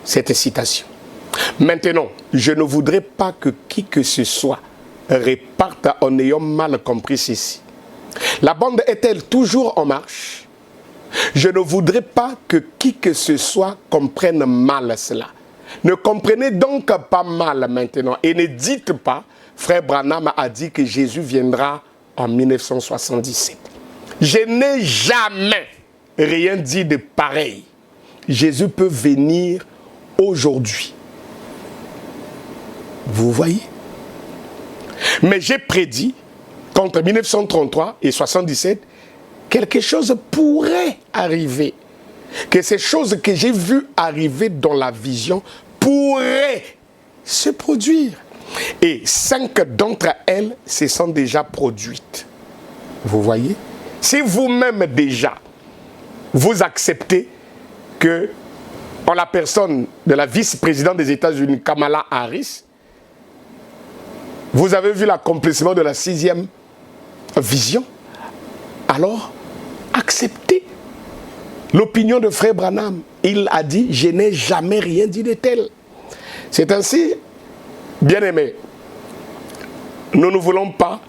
cette citation. Maintenant, je ne voudrais pas que qui que ce soit reparte en ayant mal compris ceci. La bande est-elle toujours en marche? Je ne voudrais pas que qui que ce soit comprenne mal cela. Ne comprenez donc pas mal maintenant et ne dites pas, Frère Branham a dit que Jésus viendra en 1977. Je n'ai jamais rien dit de pareil. Jésus peut venir aujourd'hui. Vous voyez? Mais j'ai prédit qu'entre 1933 et 1977, quelque chose pourrait arriver. Que ces choses que j'ai vues arriver dans la vision pourraient se produire. Et 5 d'entre elles se sont déjà produites. Vous voyez? Si vous-même déjà, vous acceptez que, en la personne de la vice-présidente des États-Unis, Kamala Harris, vous avez vu l'accomplissement de la 6e vision, alors acceptez l'opinion de Frère Branham. Il a dit, je n'ai jamais rien dit de tel. C'est ainsi, bien-aimés, nous ne voulons pas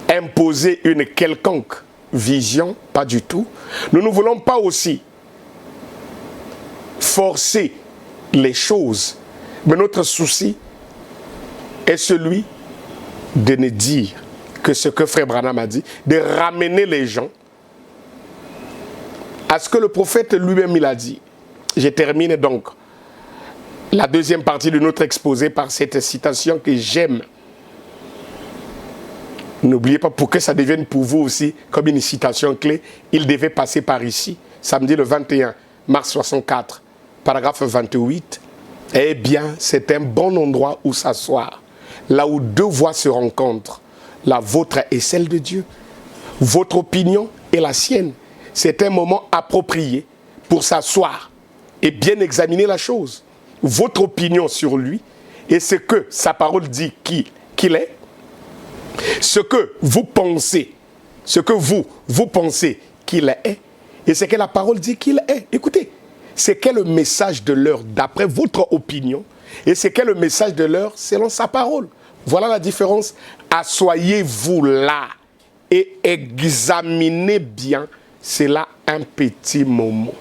imposer une quelconque vision, pas du tout. Nous ne voulons pas aussi forcer les choses, mais notre souci est celui de ne dire que ce que Frère Branham a dit, de ramener les gens à ce que le prophète lui-même il a dit. Je termine donc la deuxième partie de notre exposé par cette citation que j'aime. N'oubliez pas, pour que ça devienne pour vous aussi comme une citation clé, il devait passer par ici, samedi le 21 mars 64, paragraphe 28. Eh bien, c'est un bon endroit où s'asseoir, là où 2 voix se rencontrent, la vôtre et celle de Dieu, votre opinion et la sienne. C'est un moment approprié pour s'asseoir et bien examiner la chose. Votre opinion sur lui et ce que sa parole dit qu'il est, ce que vous pensez, vous pensez qu'il est et ce que la parole dit qu'il est. Écoutez, c'est quel le message de l'heure d'après votre opinion et c'est quel le message de l'heure selon sa parole. Voilà la différence. Assoyez-vous là et examinez bien cela un petit moment.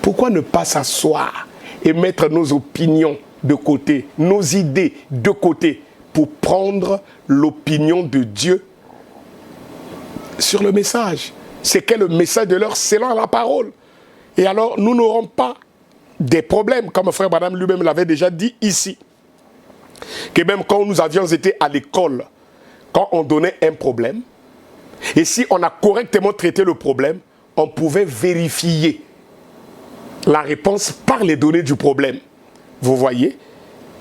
Pourquoi ne pas s'asseoir et mettre nos opinions de côté, nos idées de côté, pour prendre l'opinion de Dieu sur le message? C'est quel le message de l'heure selon la parole. Et alors, nous n'aurons pas des problèmes, comme Frère Branham lui-même l'avait déjà dit ici. Que même quand nous avions été à l'école, quand on donnait un problème, et si on a correctement traité le problème, on pouvait vérifier la réponse par les données du problème. Vous voyez?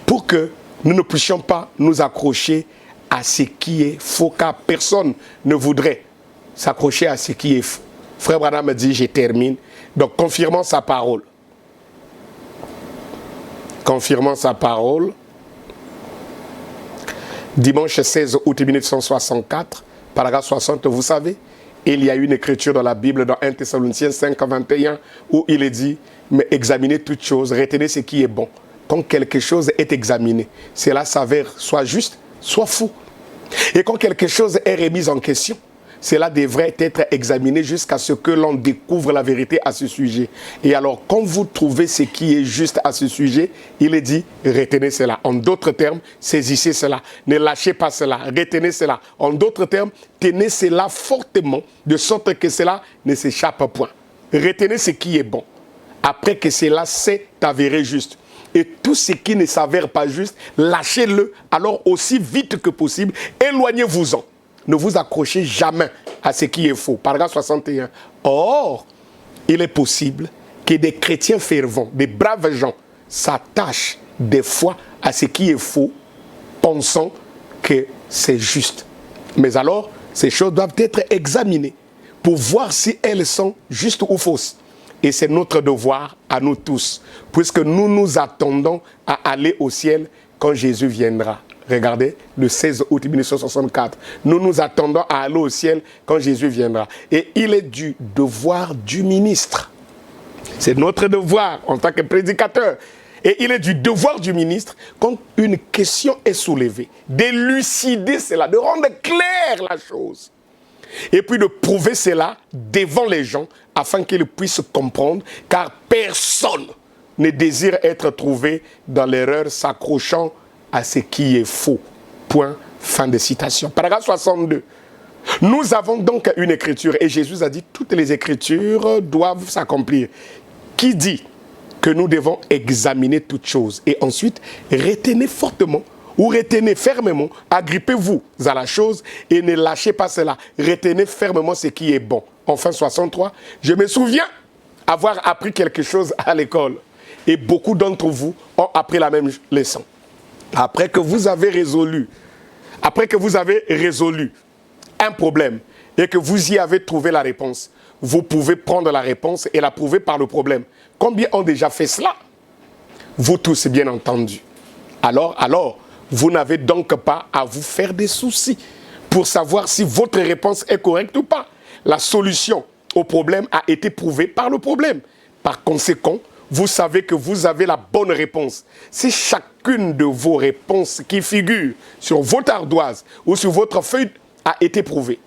Pour que nous ne puissions pas nous accrocher à ce qui est faux, car personne ne voudrait s'accrocher à ce qui est faux. Frère Branham me dit, je termine. Donc, confirmant sa parole. Confirmant sa parole. Dimanche 16 août 1964, paragraphe 60, vous savez, il y a une écriture dans la Bible, dans 1 Thessaloniciens 5, 21, où il est dit, mais examinez toutes choses, retenez ce qui est bon. Quand quelque chose est examiné, cela s'avère soit juste, soit faux. Et quand quelque chose est remis en question, cela devrait être examiné jusqu'à ce que l'on découvre la vérité à ce sujet. Et alors, quand vous trouvez ce qui est juste à ce sujet, il est dit, retenez cela. En d'autres termes, saisissez cela. Ne lâchez pas cela. Retenez cela. En d'autres termes, tenez cela fortement, de sorte que cela ne s'échappe point. Retenez ce qui est bon. après que cela s'est avéré juste. Et tout ce qui ne s'avère pas juste, lâchez-le alors aussi vite que possible. Éloignez-vous-en. Ne vous accrochez jamais à ce qui est faux. Paragraphe 61. Or, il est possible que des chrétiens fervents, des braves gens, s'attachent des fois à ce qui est faux, pensant que c'est juste. Mais alors, ces choses doivent être examinées pour voir si elles sont justes ou fausses. Et c'est notre devoir à nous tous, puisque nous nous attendons à aller au ciel quand Jésus viendra. Regardez, le 16 août 1964, nous nous attendons à aller au ciel quand Jésus viendra. Et il est du devoir du ministre. C'est notre devoir en tant que prédicateur. Et il est du devoir du ministre, quand une question est soulevée, d'élucider cela, de rendre claire la chose. Et puis de prouver cela devant les gens afin qu'ils puissent comprendre, car personne ne désire être trouvé dans l'erreur s'accrochant à ce qui est faux. Point, fin de citation. Paragraphe 62. Nous avons donc une écriture et Jésus a dit toutes les écritures doivent s'accomplir. Qui dit que nous devons examiner toutes choses et ensuite retenez fortement ou retenez fermement, agrippez-vous à la chose et ne lâchez pas cela. Retenez fermement ce qui est bon. Enfin, 63, je me souviens avoir appris quelque chose à l'école et beaucoup d'entre vous ont appris la même leçon. Après que vous avez résolu un problème et que vous y avez trouvé la réponse, vous pouvez prendre la réponse et la prouver par le problème. Combien ont déjà fait cela? Vous tous, bien entendu. Alors, vous n'avez donc pas à vous faire des soucis pour savoir si votre réponse est correcte ou pas. La solution au problème a été prouvée par le problème. Par conséquent, vous savez que vous avez la bonne réponse. Si chacune de vos réponses qui figurent sur votre ardoise ou sur votre feuille a été prouvée,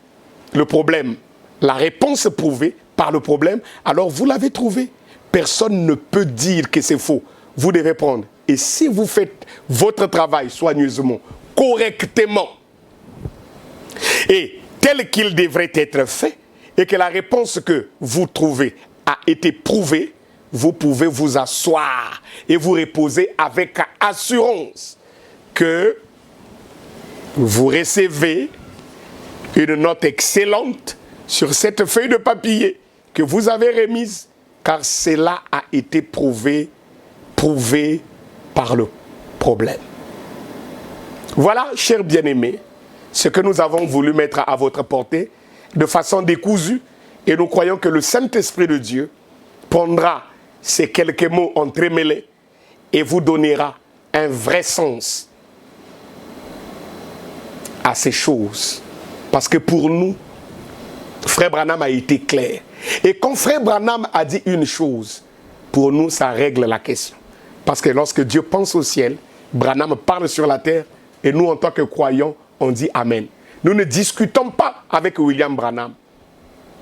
le problème, la réponse prouvée par le problème, alors vous l'avez trouvée. Personne ne peut dire que c'est faux. Vous devez prendre. Et si vous faites votre travail soigneusement, correctement, et tel qu'il devrait être fait, et que la réponse que vous trouvez a été prouvée, vous pouvez vous asseoir et vous reposer avec assurance que vous recevez une note excellente sur cette feuille de papier que vous avez remise, car cela a été prouvé par le problème. Voilà, chers bien-aimés, ce que nous avons voulu mettre à votre portée de façon décousue, et nous croyons que le Saint-Esprit de Dieu prendra ces quelques mots entremêlés et vous donnera un vrai sens à ces choses. Parce que pour nous, Frère Branham a été clair. Et quand Frère Branham a dit une chose, pour nous, ça règle la question. Parce que lorsque Dieu pense au ciel, Branham parle sur la terre, et nous, en tant que croyants, on dit Amen. Nous ne discutons pas avec William Branham.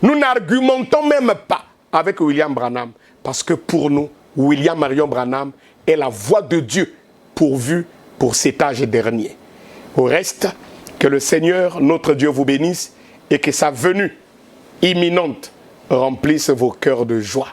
Nous n'argumentons même pas avec William Branham. Parce que pour nous, William Marion Branham est la voix de Dieu pourvue pour cet âge dernier. Au reste, que le Seigneur, notre Dieu, vous bénisse et que sa venue imminente remplisse vos cœurs de joie.